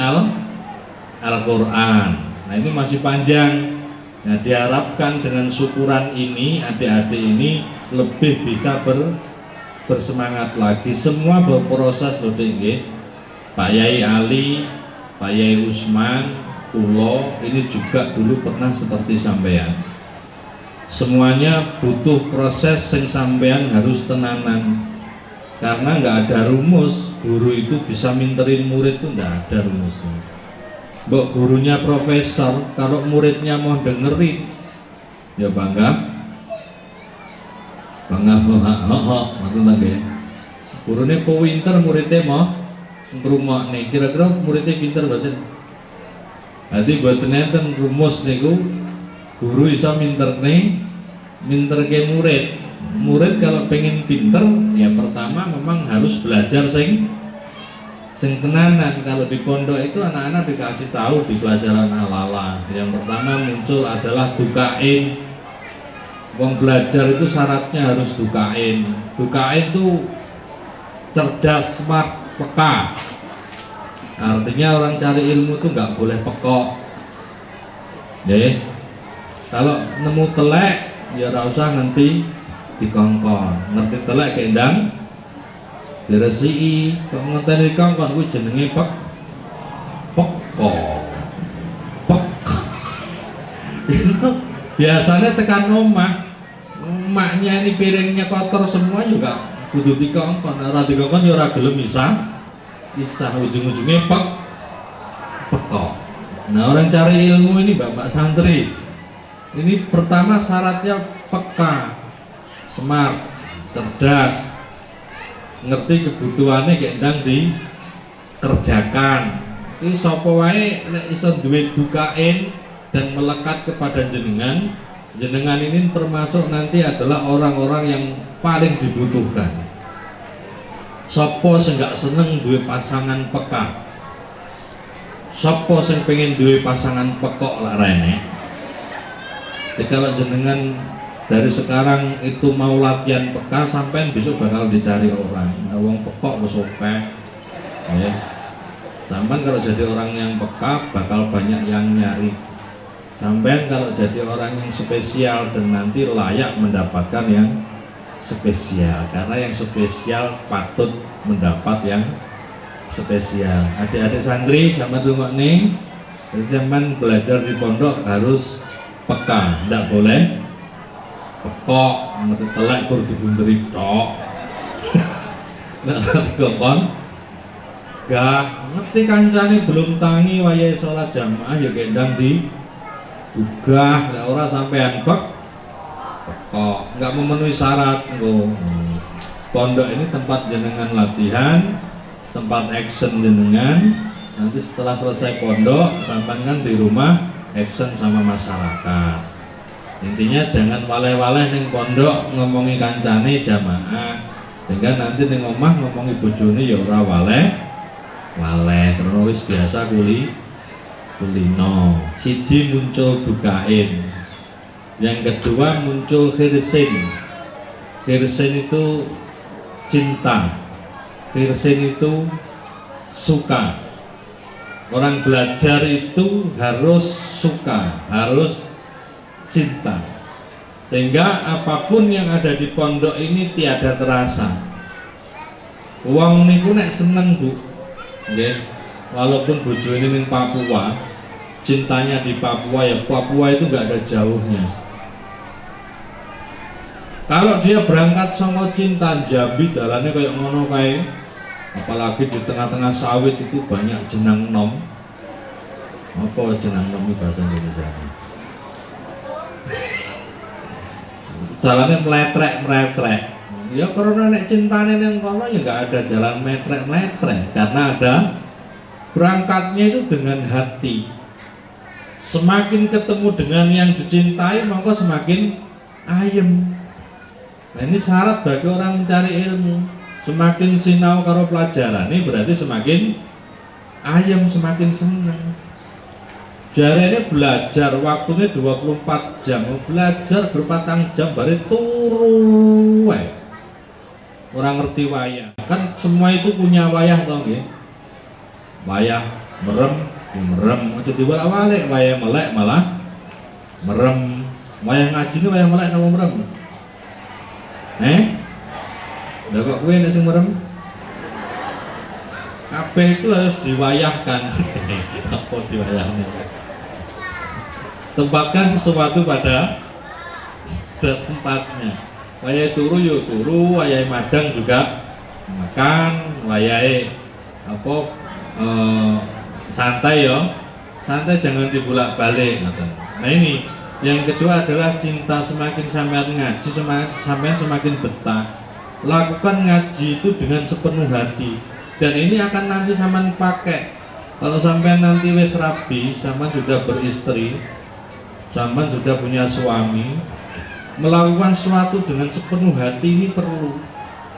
Al-Qur'an. Nah, ini masih panjang. Nah, diharapkan dengan syukuran ini adik-adik ini lebih bisa bersemangat lagi. Semua berproses loh nggih. Pak Yai Ali, Pak Yai Usman, Kulo ini juga dulu pernah seperti sampean. Semuanya butuh proses yang sampean harus tenanan. Karena nggak ada rumus, guru itu bisa minterin murid itu nggak ada rumusnya. Mbok gurunya profesor, kalau muridnya mau dengerin, ya bangga, maksud lagi. Gurunya pinter, muridnya mau ngerumah nih. Kira-kira muridnya pinter berarti. Jadi buat nenten rumus niku, guru bisa minter ke murid. Murid kalau pengen pinter, ya pertama memang harus belajar sing tenanan. Kalau di pondok itu anak-anak dikasih tahu di pelajaran ala-ala. Yang pertama muncul adalah dukain. Wong belajar itu syaratnya harus dukain. Dukain itu cerdas, smart, peka. Artinya orang cari ilmu itu nggak boleh pekok. Jadi kalau nemu telek, ya ora usah nanti dikongkon. Ngerti telek kendang diresiki, kok ngenteni dikongkon kuwi jenenge pekok. Biasanya tekan omah, emaknya ini piringnya kotor semua juga kudu dikongkon. Ora dikongkon ya ora gelem isah ujung-ujungnya pekok. Nah, orang cari ilmu ini Bapak santri, ini pertama syaratnya peka, smart, cerdas, ngerti kebutuhannya kayak ndang dikerjakan. Ini sapa wae nek iso duwe dukain dan melekat kepada jenengan ini termasuk nanti adalah orang-orang yang paling dibutuhkan. Sapa sing gak seneng duwe pasangan peka? Sapa sing pengen duwe pasangan pekok lah rene? Jadi kalau jenengan dari sekarang itu mau latihan peka, sampai besok bakal dicari orang. Nah, wong pekok wis oke. Ya. Sampai kalau jadi orang yang peka bakal banyak yang nyari. Sampai kalau jadi orang yang spesial dan nanti layak mendapatkan yang spesial, karena yang spesial patut mendapat yang spesial. Adik-adik santri sama dulu nih, zaman belajar di pondok harus peka, tidak boleh pekok, mesti telek kur dibunteri tok. Nek dikongkon gak ngerti kancane belum tangi wayahe salat jamaah ya gendang di gugah, lah ora sampean pekok, nggak memenuhi syarat. Pondok ini tempat jenengan latihan, tempat action jenengan. Nanti setelah selesai pondok, sampean kan di rumah action sama masyarakat. Intinya jangan waleh-waleh ning pondok ngomongi kancane jamaah, sehingga nanti ning omah ngomongi bojone ya ora waleh karena wis biasa kulino. Siji muncul dukain, yang kedua muncul khirsin. Khirsin itu cinta, khirsin itu suka. Orang belajar itu harus suka, harus cinta. sehingga apapun yang ada di pondok ini tiada terasa. Wong niku nek seneng Bu, nggih, walaupun bojo ini ning Papua, cintanya di Papua, ya Papua itu nggak ada jauhnya. Kalau dia berangkat sama cinta Jambi dalannya kayak ngono kae, apalagi di tengah-tengah sawit itu banyak jenang nom. Apa jenang nom itu bahasa Indonesia? Jalannya meletrek. Ya karena nek cintane yang kono ya nggak ada jalan metrek karena ada berangkatnya itu dengan hati. Semakin ketemu dengan yang dicintai maka semakin ayem. Nah ini syarat bagi orang mencari ilmu. Semakin sinau karo pelajaran ini berarti semakin ayem, semakin senang. Jari ini belajar waktunya 24 jam, belajar berpatang jam baru turu. Orang ngerti wayah. Kan semua itu punya wayah toh nggih. Wayah merem, aja diwalak-walik, wayah melek malah merem. Wayah ngaji ini wayah melek napa merem? Lah kok kowe nek sing merem? Kabeh itu harus diwayahkan. Apa diwayahnya? Tempatkan sesuatu pada tempatnya. Wayai turu yo turu, wayai madang juga makan, wayai apa santai yo, santai jangan dibulak-balik. Nah ini yang kedua adalah cinta. Semakin sampean ngaji, sampean semakin betah. Lakukan ngaji itu dengan sepenuh hati, dan ini akan nanti sampean pakai. Kalau sampean nanti wis rabi, sampean sudah beristri, sampean sudah punya suami, melakukan sesuatu dengan sepenuh hati ini perlu.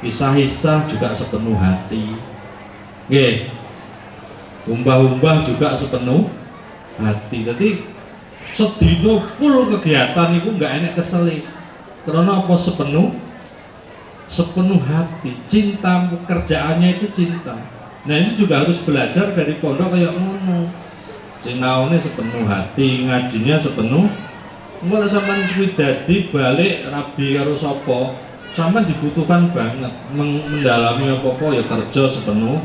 Kisah-kisah juga sepenuh hati. Nggih. Umbah-umbah juga sepenuh hati. Jadi sedino full kegiatan itu enggak enak keseli. Karena apa? Sepenuh hati. Cinta pekerjaannya itu cinta. Nah, ini juga harus belajar dari pondok kayak ngono. Sinaune sepenuh hati, ngajinya sepenuh. Mulai sampean kuwi dadi balik rabi karo sapa, sampean dibutuhkan banget mendalami apa-apa ya kerja sepenuh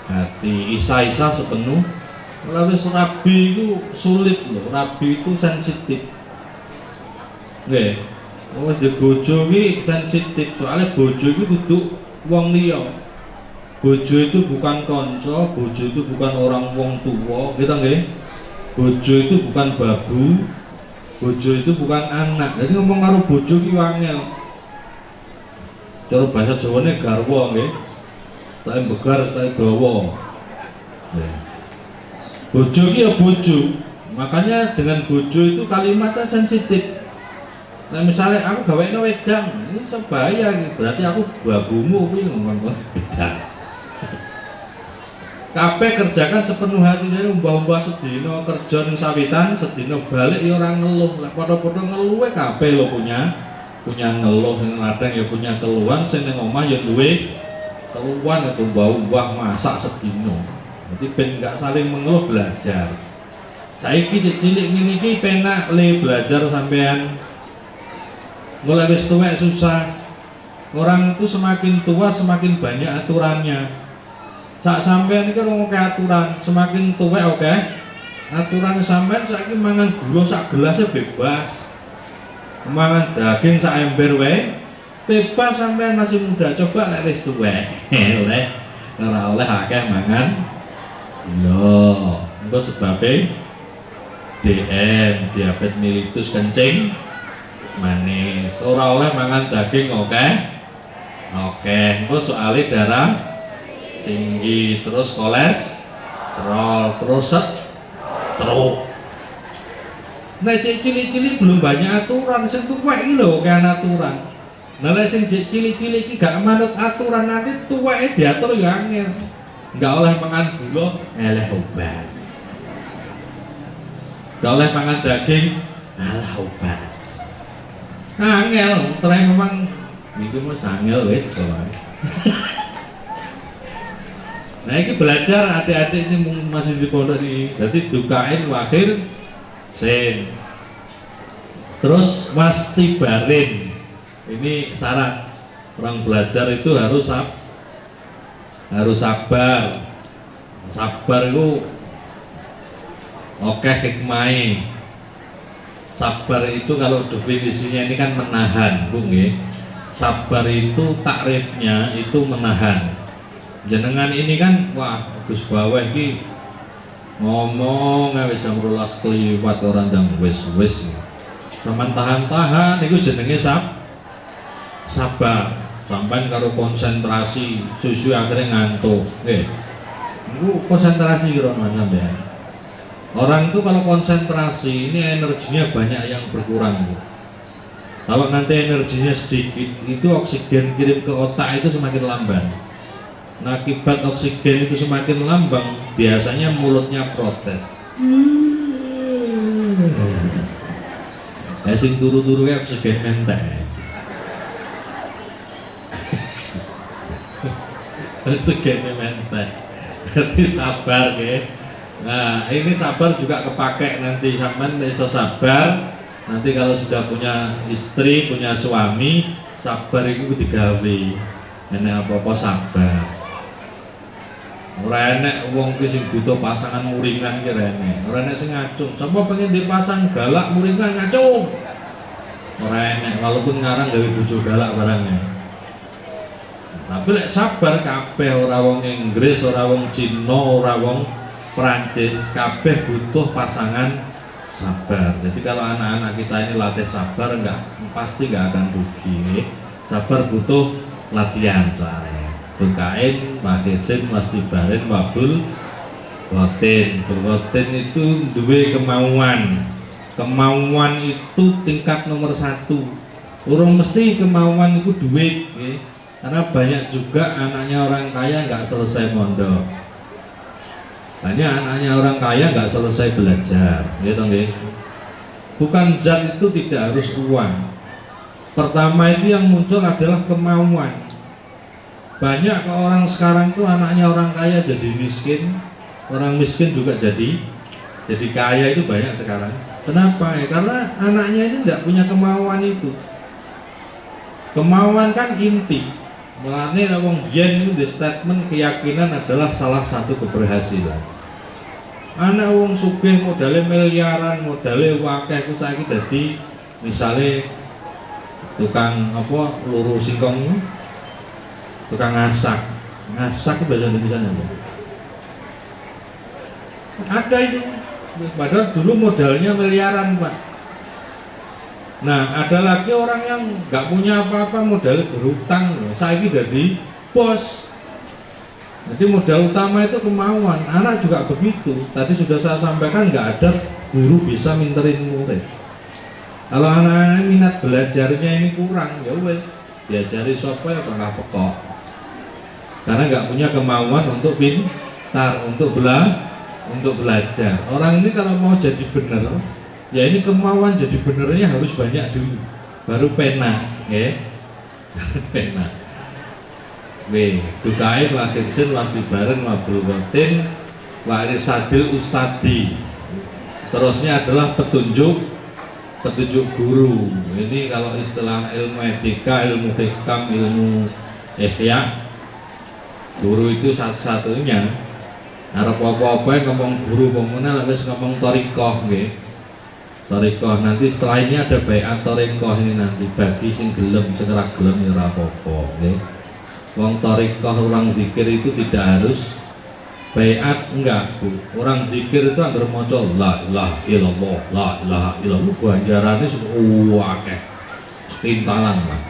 hati, isa-isa sepenuh. Mulai wis rabi itu sulit loh, rabi itu sensitif. Nggih. Wis di bojo iki sensitif, soalnya bojo itu duduk wong liya. Bojo itu bukan konco, bojo itu bukan orang wong tua, gitu nggih. Bojo itu bukan babu. Bojo itu bukan anak. Jadi ngomong karo bojo ki wangel. Cara bahasa Jawane garwa nggih. Setahe begar, setahe dawa. Bojo ki ya bojo. Makanya dengan bojo itu kalimatnya sensitif. Nah misalnya aku gawekno wedang, ini sebaya berarti aku babumu kuwi ngomong beda. Kabeh kerjakan sepenuh hati, jadi umbah-umbah sedina kerja ning sawitan, sedina balik ya ora ngeluh. Lah padha-padha ngeluhe kabeh lho punya ngeluh, sing ladang ya punya keluhan, sing ning omah ya duwe keluhan atau umbah-umbah masak sedina. Jadi ben gak saling mengeluh, belajar. Saiki cilik ngene iki penak le belajar sampean. Mulai wis tuwek susah. Orang itu semakin tua semakin banyak aturannya. Sak sampean iki ngomong aturan, semakin tuwek oke. Aturan sampean saiki mangan gula sak gelasnya bebas. Mangan daging sak ember wae bebas sampean masih muda. Coba lek wis tuwek, lek ora oleh akeh mangan. Lho, engko sebabe DM, diabetes mellitus kencing manis. Ora oleh mangan daging oke. Engko soalé darah tinggi, terus kolesterol, terus stroke. Nah cilik-cilik belum banyak aturan, sing tuwek iki lho kan aturan. Nah lek sing cilik-cilik iki gak manut aturan, nanti tuweke diatur ya angel. Enggak oleh mangan gula, eleh obat. Enggak oleh mangan daging, alah obat. Angel, terus memang niku mesti angel wis soalnya. Nah ini belajar adik-adik ini masih di pondok ini. Jadi dukain wakhir sen. Terus wastibarin, ini syarat orang belajar itu harus sabar. Sabar itu oke hikmai. Sabar itu kalau definisinya ini kan menahan, Bung ya. Sabar itu takrifnya itu menahan. Jenengan ini kan wah Gus Baweh iki ngomong wis jam 12 kliwat orang ndang wis. Sampeyan tahan-tahan iku jenenge sabar. Sampeyan karo konsentrasi susu akhirnya ngantuk. Nggih. Iku konsentrasi kira sampeyan. Orang itu kalau konsentrasi ini energinya banyak yang berkurang. Kalau nanti energinya sedikit, itu oksigen kirim ke otak itu semakin lamban. Nah, akibat oksigen itu semakin lambang, biasanya mulutnya protes. Sing turu-turu kayak oksigen mentek. Oksigen mentek. Berarti sabar ya. Nah, ini sabar juga kepake nanti sampean iso sabar. Nanti kalau sudah punya istri, punya suami, sabar itu digawe. Enek apa-apa sabar. Ora enek wong ki sing butuh pasangan muringan ki rene. Ora enek sing ngacung. Sapa pengen dipasang galak muringan ngacung. Ora enek walaupun ngarang gawe bojo galak barangnya. Tapi lek sabar kabeh, ora wong Inggris, ora wong Cina, ora wong Prancis, kabeh butuh pasangan sabar. Jadi kalau anak-anak kita ini latih sabar pasti nggak akan rugi. Sabar butuh latihan saya. Bukain, makisin, wastibarin, wabul, botin. Berbotin itu duwe kemauan. Kemauan itu tingkat nomor 1. Urung mesti kemauan itu duit, ya. Karena banyak juga anaknya orang kaya nggak selesai mondok. Banyak anaknya orang kaya nggak selesai belajar, gitu nggih. Bukan zat itu tidak harus uang. Pertama itu yang muncul adalah kemauan. Banyak ke orang sekarang tuh anaknya orang kaya jadi miskin, orang miskin juga jadi kaya itu banyak sekarang. Kenapa? Ya, karena anaknya ini tidak punya kemauan itu. Kemauan kan inti. Mulane wong biyen itu di statement keyakinan adalah salah satu keberhasilan. Anak wong sugih modalnya miliaran, modalnya wakeh ku saiki dadi misale tukang apa luru singkong, tukang ngasak itu bahasa Indonesia apa? Ada itu, padahal dulu modalnya miliaran Pak. Nah ada lagi orang yang nggak punya apa-apa, modalnya berhutang, saiki jadi bos. Jadi modal utama itu kemauan. Anak juga begitu. Tadi sudah saya sampaikan nggak ada guru bisa minterin murid. Kalau anak-anak minat belajarnya ini kurang, ya wes diajari sopo ya nggak pekok. Karena nggak punya kemauan untuk pintar, untuk belajar. Orang ini kalau mau jadi benar, ya ini kemauan jadi benernya harus banyak dulu, baru pena, ya. Pena. Dukai wakhirsin wastibaran wabul batin wa irisadil ustadi. Terusnya adalah petunjuk guru. Ini kalau istilah ilmu etika, ilmu hikam, ilmu ihya, guru itu satu-satunya. Arep apa-apa ngomong guru pemenang wis ngomong thariqah nggih. Thariqah nanti setelah ini ada baiat thariqah ini nanti bagi sing gelem, sing ora gelem ya ora apa-apa nggih. Wong thariqah orang zikir itu tidak harus baiat, enggak Bu. Orang zikir itu anggar maca la ilaha illallah, la ilaha illallah ganjarane akeh. Sepintalan Pak.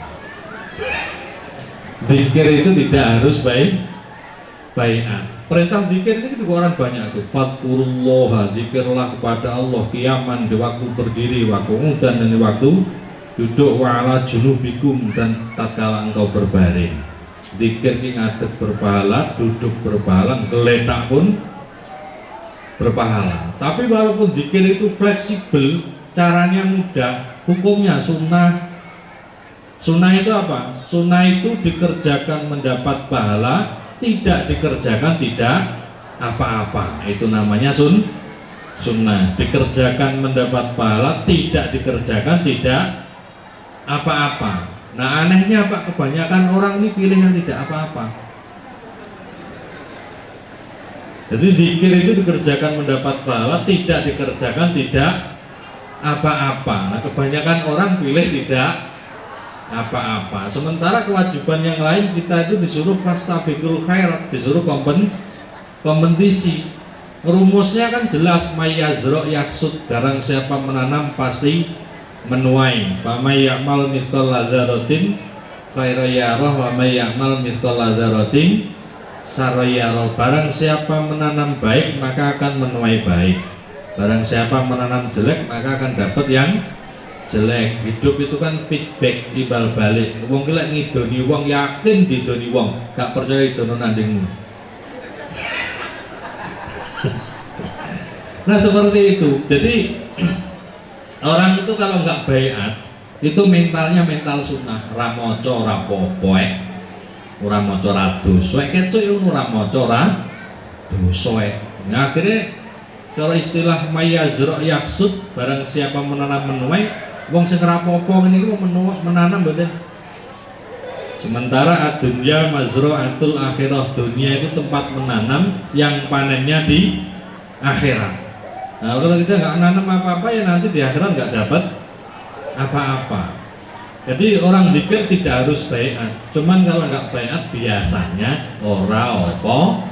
Zikir itu tidak harus baiat. Perintah zikir ini juga orang banyak tuh. Fadkurullah, zikirlah kepada Allah qiyaman di waktu berdiri, waktu udan dan di waktu duduk, wa ala junubikum dan tatkala engkau berbaring. Zikir ini ngadeg berpahala, duduk berpahala, geletak pun berpahala. Tapi walaupun zikir itu fleksibel, caranya mudah, hukumnya sunnah. Sunnah itu apa? Sunnah itu dikerjakan mendapat pahala, tidak dikerjakan tidak apa-apa. Itu namanya sunnah, dikerjakan mendapat pahala, tidak dikerjakan tidak apa-apa. Nah anehnya Pak, kebanyakan orang ini pilih yang tidak apa-apa. Jadi zikir itu dikerjakan mendapat pahala, tidak dikerjakan tidak apa-apa. Nah kebanyakan orang pilih tidak apa-apa. Sementara kewajiban yang lain kita itu disuruh fastabiqul khairat, disuruh kompetisi. Rumusnya kan jelas, mayyazro yaksud, barang siapa menanam pasti menuai. Fa may ya'mal mithqala dzarratin khairan yarah wa may ya'mal mithqala dzarratin syarran yarah. Barang siapa menanam baik maka akan menuai baik. Barang siapa menanam jelek maka akan dapat yang jelek. Hidup itu kan feedback, timbal balik. Wong ki lek ngidoni wong yakin didoni wong, gak percaya idono nandingmu. Nah seperti itu. Jadi orang itu kalau nggak baiat itu mentalnya mental sunnah, ramoco rapopoek, ora maca ra dosa, kecuk yo ora maca ra dosa. Nah akhirnya kalau istilah mayazro yaksud, barang siapa menanam menuai, wong sing rapopo ini menanam mboten. Sementara adunya mazra'atul akhirah, dunia itu tempat menanam yang panennya di akhirat. Nah kalau kita nggak nanam apa-apa ya nanti di akhirat nggak dapat apa-apa. Jadi orang zikir tidak harus baiat. Cuman kalau nggak baiat biasanya ora opo.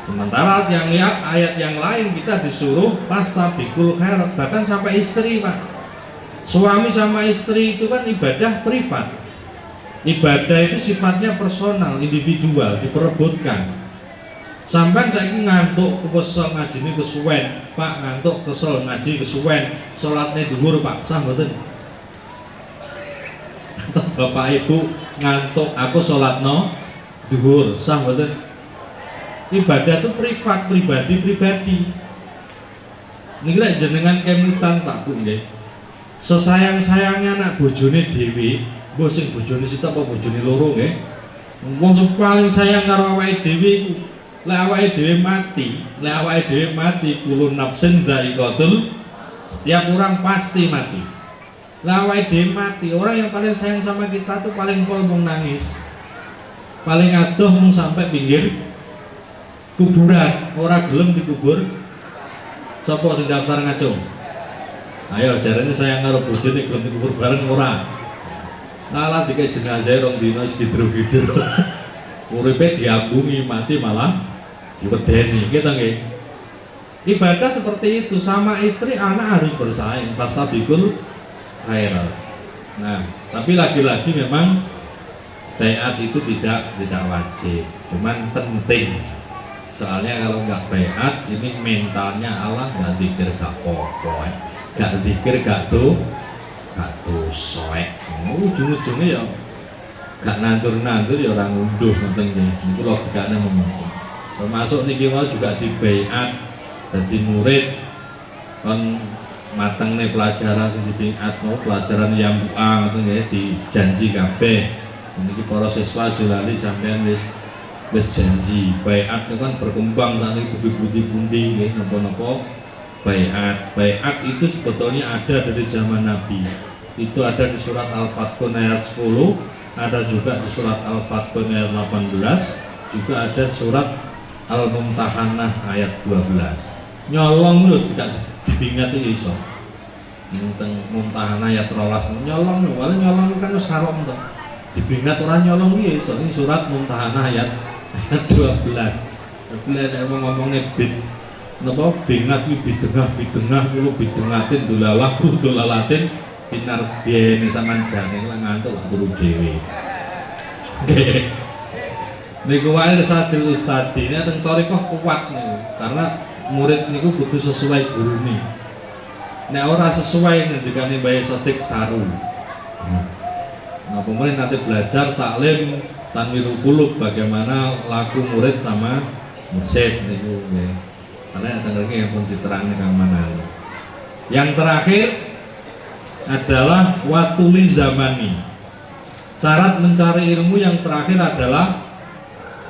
Sementara yang ayat yang lain kita disuruh fastabiqul khairat, bahkan sampai istri Pak. Suami sama istri itu kan ibadah privat. Ibadah itu sifatnya personal, individual, diperebutkan. Sampai saya ngantuk kesel ngaji ini kesuwen, Pak ngantuk kesel ngaji kesuwen, sholatnya dhuwur Pak, sah mboten? Bapak Ibu ngantuk aku sholatno dhuwur, sah mboten? Ibadah itu privat, pribadi. Niki lek jenengan kemutan Pak Bu nggih. Sesayang-sayangnya anak bojone dhewe, mbok sing bojone sitok apa bojone loro nggih. Wong sing paling sayang karo awake dhewe iku lek awake dhewe mati, kulun nafsin dha'iqatul, setiap orang pasti mati. Lek awake dhewe mati, orang yang paling sayang sama kita tuh paling pol mung nangis. Paling adoh mung sampai pinggir kuburan, ora gelem dikubur. Sapa sing daftar ngacung? Ayo jarene sayang karo bojone gelem dikubur bareng ora. Lala dikek jenazah rong dina wis gidro-gidro. Uripe diambungi, mati malah diwedeni, gitu nggih. Ibadah seperti itu, sama istri anak harus bersaing, fastabiqul khairat. Nah, tapi lagi-lagi memang baiat itu tidak wajib, cuman penting. Soalnya kalau nggak baiat, ini mentalnya Allah nggak zikir gak apa-apa, nggak zikir gak dosa. Ujung-ujungnya ya gak nantur-nantur ya orang ngunduh ngoten nggih. Niku logikane ngomong. Termasuk niki wae juga di baiat dadi murid kon matengne pelajaran sing dibaiat mau pelajaran yang ngoten nggih dijanji kabeh. Niki para siswa julali sampean wis janji. Baiat itu kan berkembang saat itu budi-budi nggih napa-napa baiat. Baiat itu sebetulnya ada dari zaman Nabi. Itu ada di surat Al-Fatihah ayat 10, ada juga di surat Al-Fatihah ayat 18, juga ada di surat Al-Mumtahanah ayat 12. Nyolong lho tidak dibingat iki iso. Teng Mumtahanah ayat 13 nyolong lho, wale nyolong kan wis haram to. Dibingat ora nyolong iki iso. Ini surat Mumtahanah ayat 12. Tapi nek ngomongnya napa bingat iki bidengah kulo bidengatin dolalatin pinar biyen sampean jane lan ngantuk lak turu dhewe. Nggih. Niku wae sadil ustadi ini teng thariqah kuat niku karena murid niku kudu sesuai gurune. Nek ora sesuai ngendikane Mbah Sotik saru. Nah, pemerintah nanti belajar taklim tanwirul qulub, bagaimana laku murid sama mursyid niku nggih. Karena teng mriki pun diterangke kang manan. Yang terakhir adalah watuli zamani. Syarat mencari ilmu yang terakhir adalah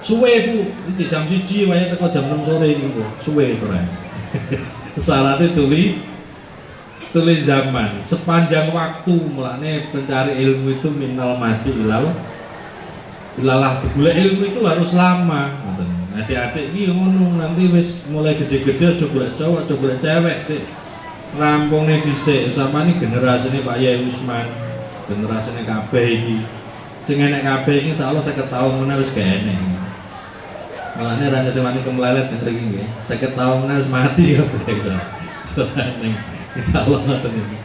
Suwe Bu, iki jam 1 wae teko jam 6 sore iki Bu. Suwe ora. Syaratnya tulis zaman sepanjang waktu mulane pencari ilmu itu minal mati ilalah gula ilmu itu harus lama. Adik-adik ini ngono nanti wis mulai gede-gede coba cowok coba cewek sih rampung nih dhisik sama nih generasi ini Pak Yai Usman generasi ini kabeh iki sing enek kabeh iki insyaallah 50 tahun meneh wis kene. Mulane ra ngesewani kemelelet ngetrik iki 50 tahun meneh wis mati kabeh. Insyaallah ngoten iki.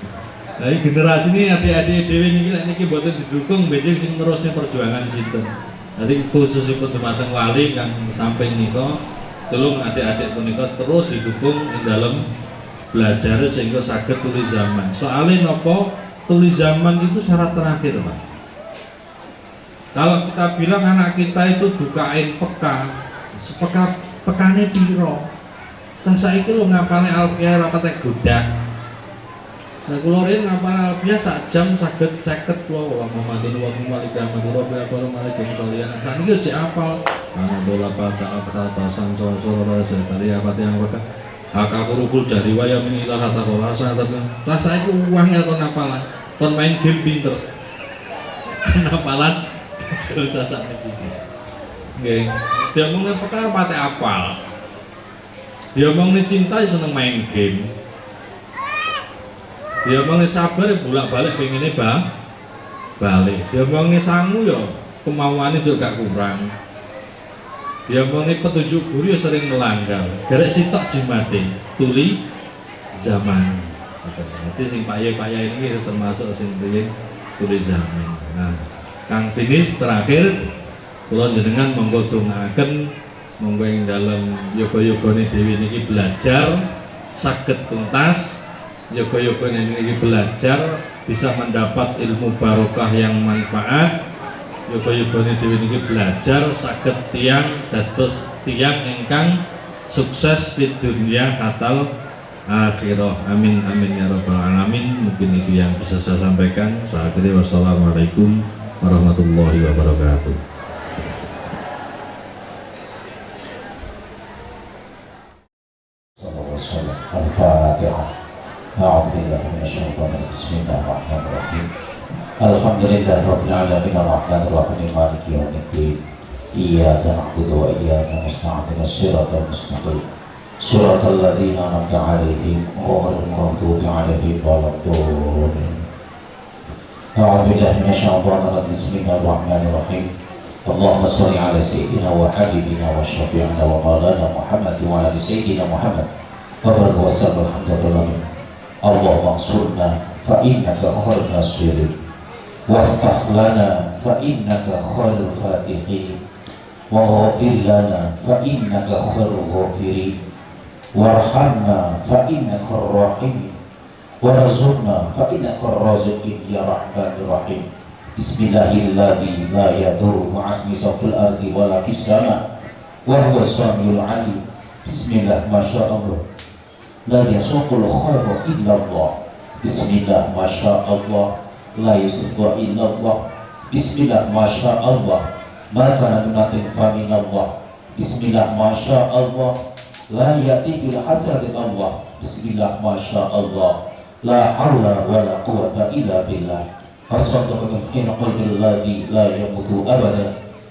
Nah, ini generasi ini adik-adik dhewe niki lek niki mboten didukung benjing sing nerusne perjuangan sinten. Jadi khususipun dumateng wali kang samping nika tolong adik-adik punika terus didukung ing dalam belajar sehingga saged tulis zaman. Soalnya nopo tulis zaman itu syarat terakhir, Pak. Kalau kita bilang anak kita itu dukain peka, pekane piro? Lah saiki lho ngapalne alfiah ra patek godak. Nah, kula riyen ngapal alfiah sak jam saged 50 kula wa Muhammadin wa malika madura wa para malika kalian. Sakniki jek apal. Ana dola pada apa tasan soro sekali apa yang kata. Hak aku rukul dari waya minilah hatta kolasa tapi lah saiki wangel kon apalan. Kon main game pinter. Apalan terus sasak niki. Nggih. Dia mung perkara pate apal. Dia mung cinta seneng main game. Dia mau sabar bolak-balik pengennya balik. Dia mau sangu ya kemauannya juga kurang. Dia mau petunjuk guru ya sering melanggar. Garek sitok jimate tuli zaman. Nanti sing payah ini termasuk sing tuli zaman. Nah, kang finish terakhir kula jenengan monggo dongaken monggo ing dalem yoga-yogane dewi niki belajar saged tuntas. Yoga-yoga ini belajar bisa mendapat ilmu barokah yang manfaat. Yoga-yoga ini belajar saged tiang dados tiang ingkang sukses di dunia hatal akhirah. Amin amin ya rabbal alamin. Mungkin itu yang bisa saya sampaikan. Saya akhiri wassalamualaikum warahmatullahi wabarakatuh. Al-Fatihah. أعوذ بالله من الشيطان الرجيم بسم الله الرحمن الرحيم الحمد لله رب العالمين الرحمن الرحيم مالك يوم الدين إياك نعبد وإياك نستعين الصراط المستقيم صراط الذين أنعمت عليهم غير المغضوب عليهم ولا الضالين أعوذ بالله من الشيطان الرجيم بسم الله الرحمن الرحيم اللهم صل على سيدنا وحبيبنا وشفيعنا ومولانا محمد وعلى سيدنا محمد وبارك وسلم الحمد لله اللهم انصرنا فإنك خير الناصرين وافتح لنا فإنك خير الفاتحين واغفر لنا فإنك خير الغافرين وارحمنا فإنك الراحمين وارزقنا فإنك الرازقين يا رحمن الرحيم بسم الله الذي لا يضر مع اسمه في الأرض ولا في السماء وهو السميع العليم بسم الله ما شاء الله لا يسوق الخير إلا الله بسم الله ما شاء الله لا يسوق إلا الله بسم الله ما شاء الله ما كان nothing فمن الله بسم الله ما شاء الله لا يأتي بالحسنة الله بسم الله ما شاء الله لا حول ولا قوة إلا بالله فصدق من قلب الذي لا يموت أبدا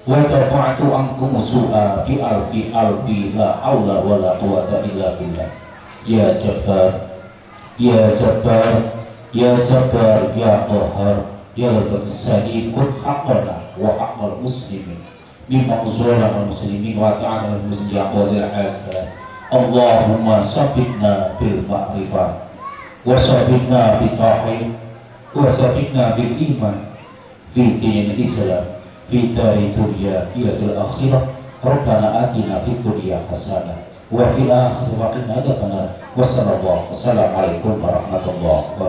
ودفعت عنكم سوء بألف ألف لا حول ولا قوة إلا بالله يا جبار يا جبار يا جبار يا قهار يا رب السليم خذ حقنا وحق المسلمين مما ظلم المسلمين وتعالى المسلمين يا قادر على اللهم ثبتنا بالمعرفة وثبتنا بالتوحيد وثبتنا بالإيمان في دين الإسلام في دار الدنيا إلى الآخرة ربنا آتنا في الدنيا حسنة وفي الآخرة وقنا عذاب النار وصلى الله وسلم عليكم ورحمة الله وبركاته.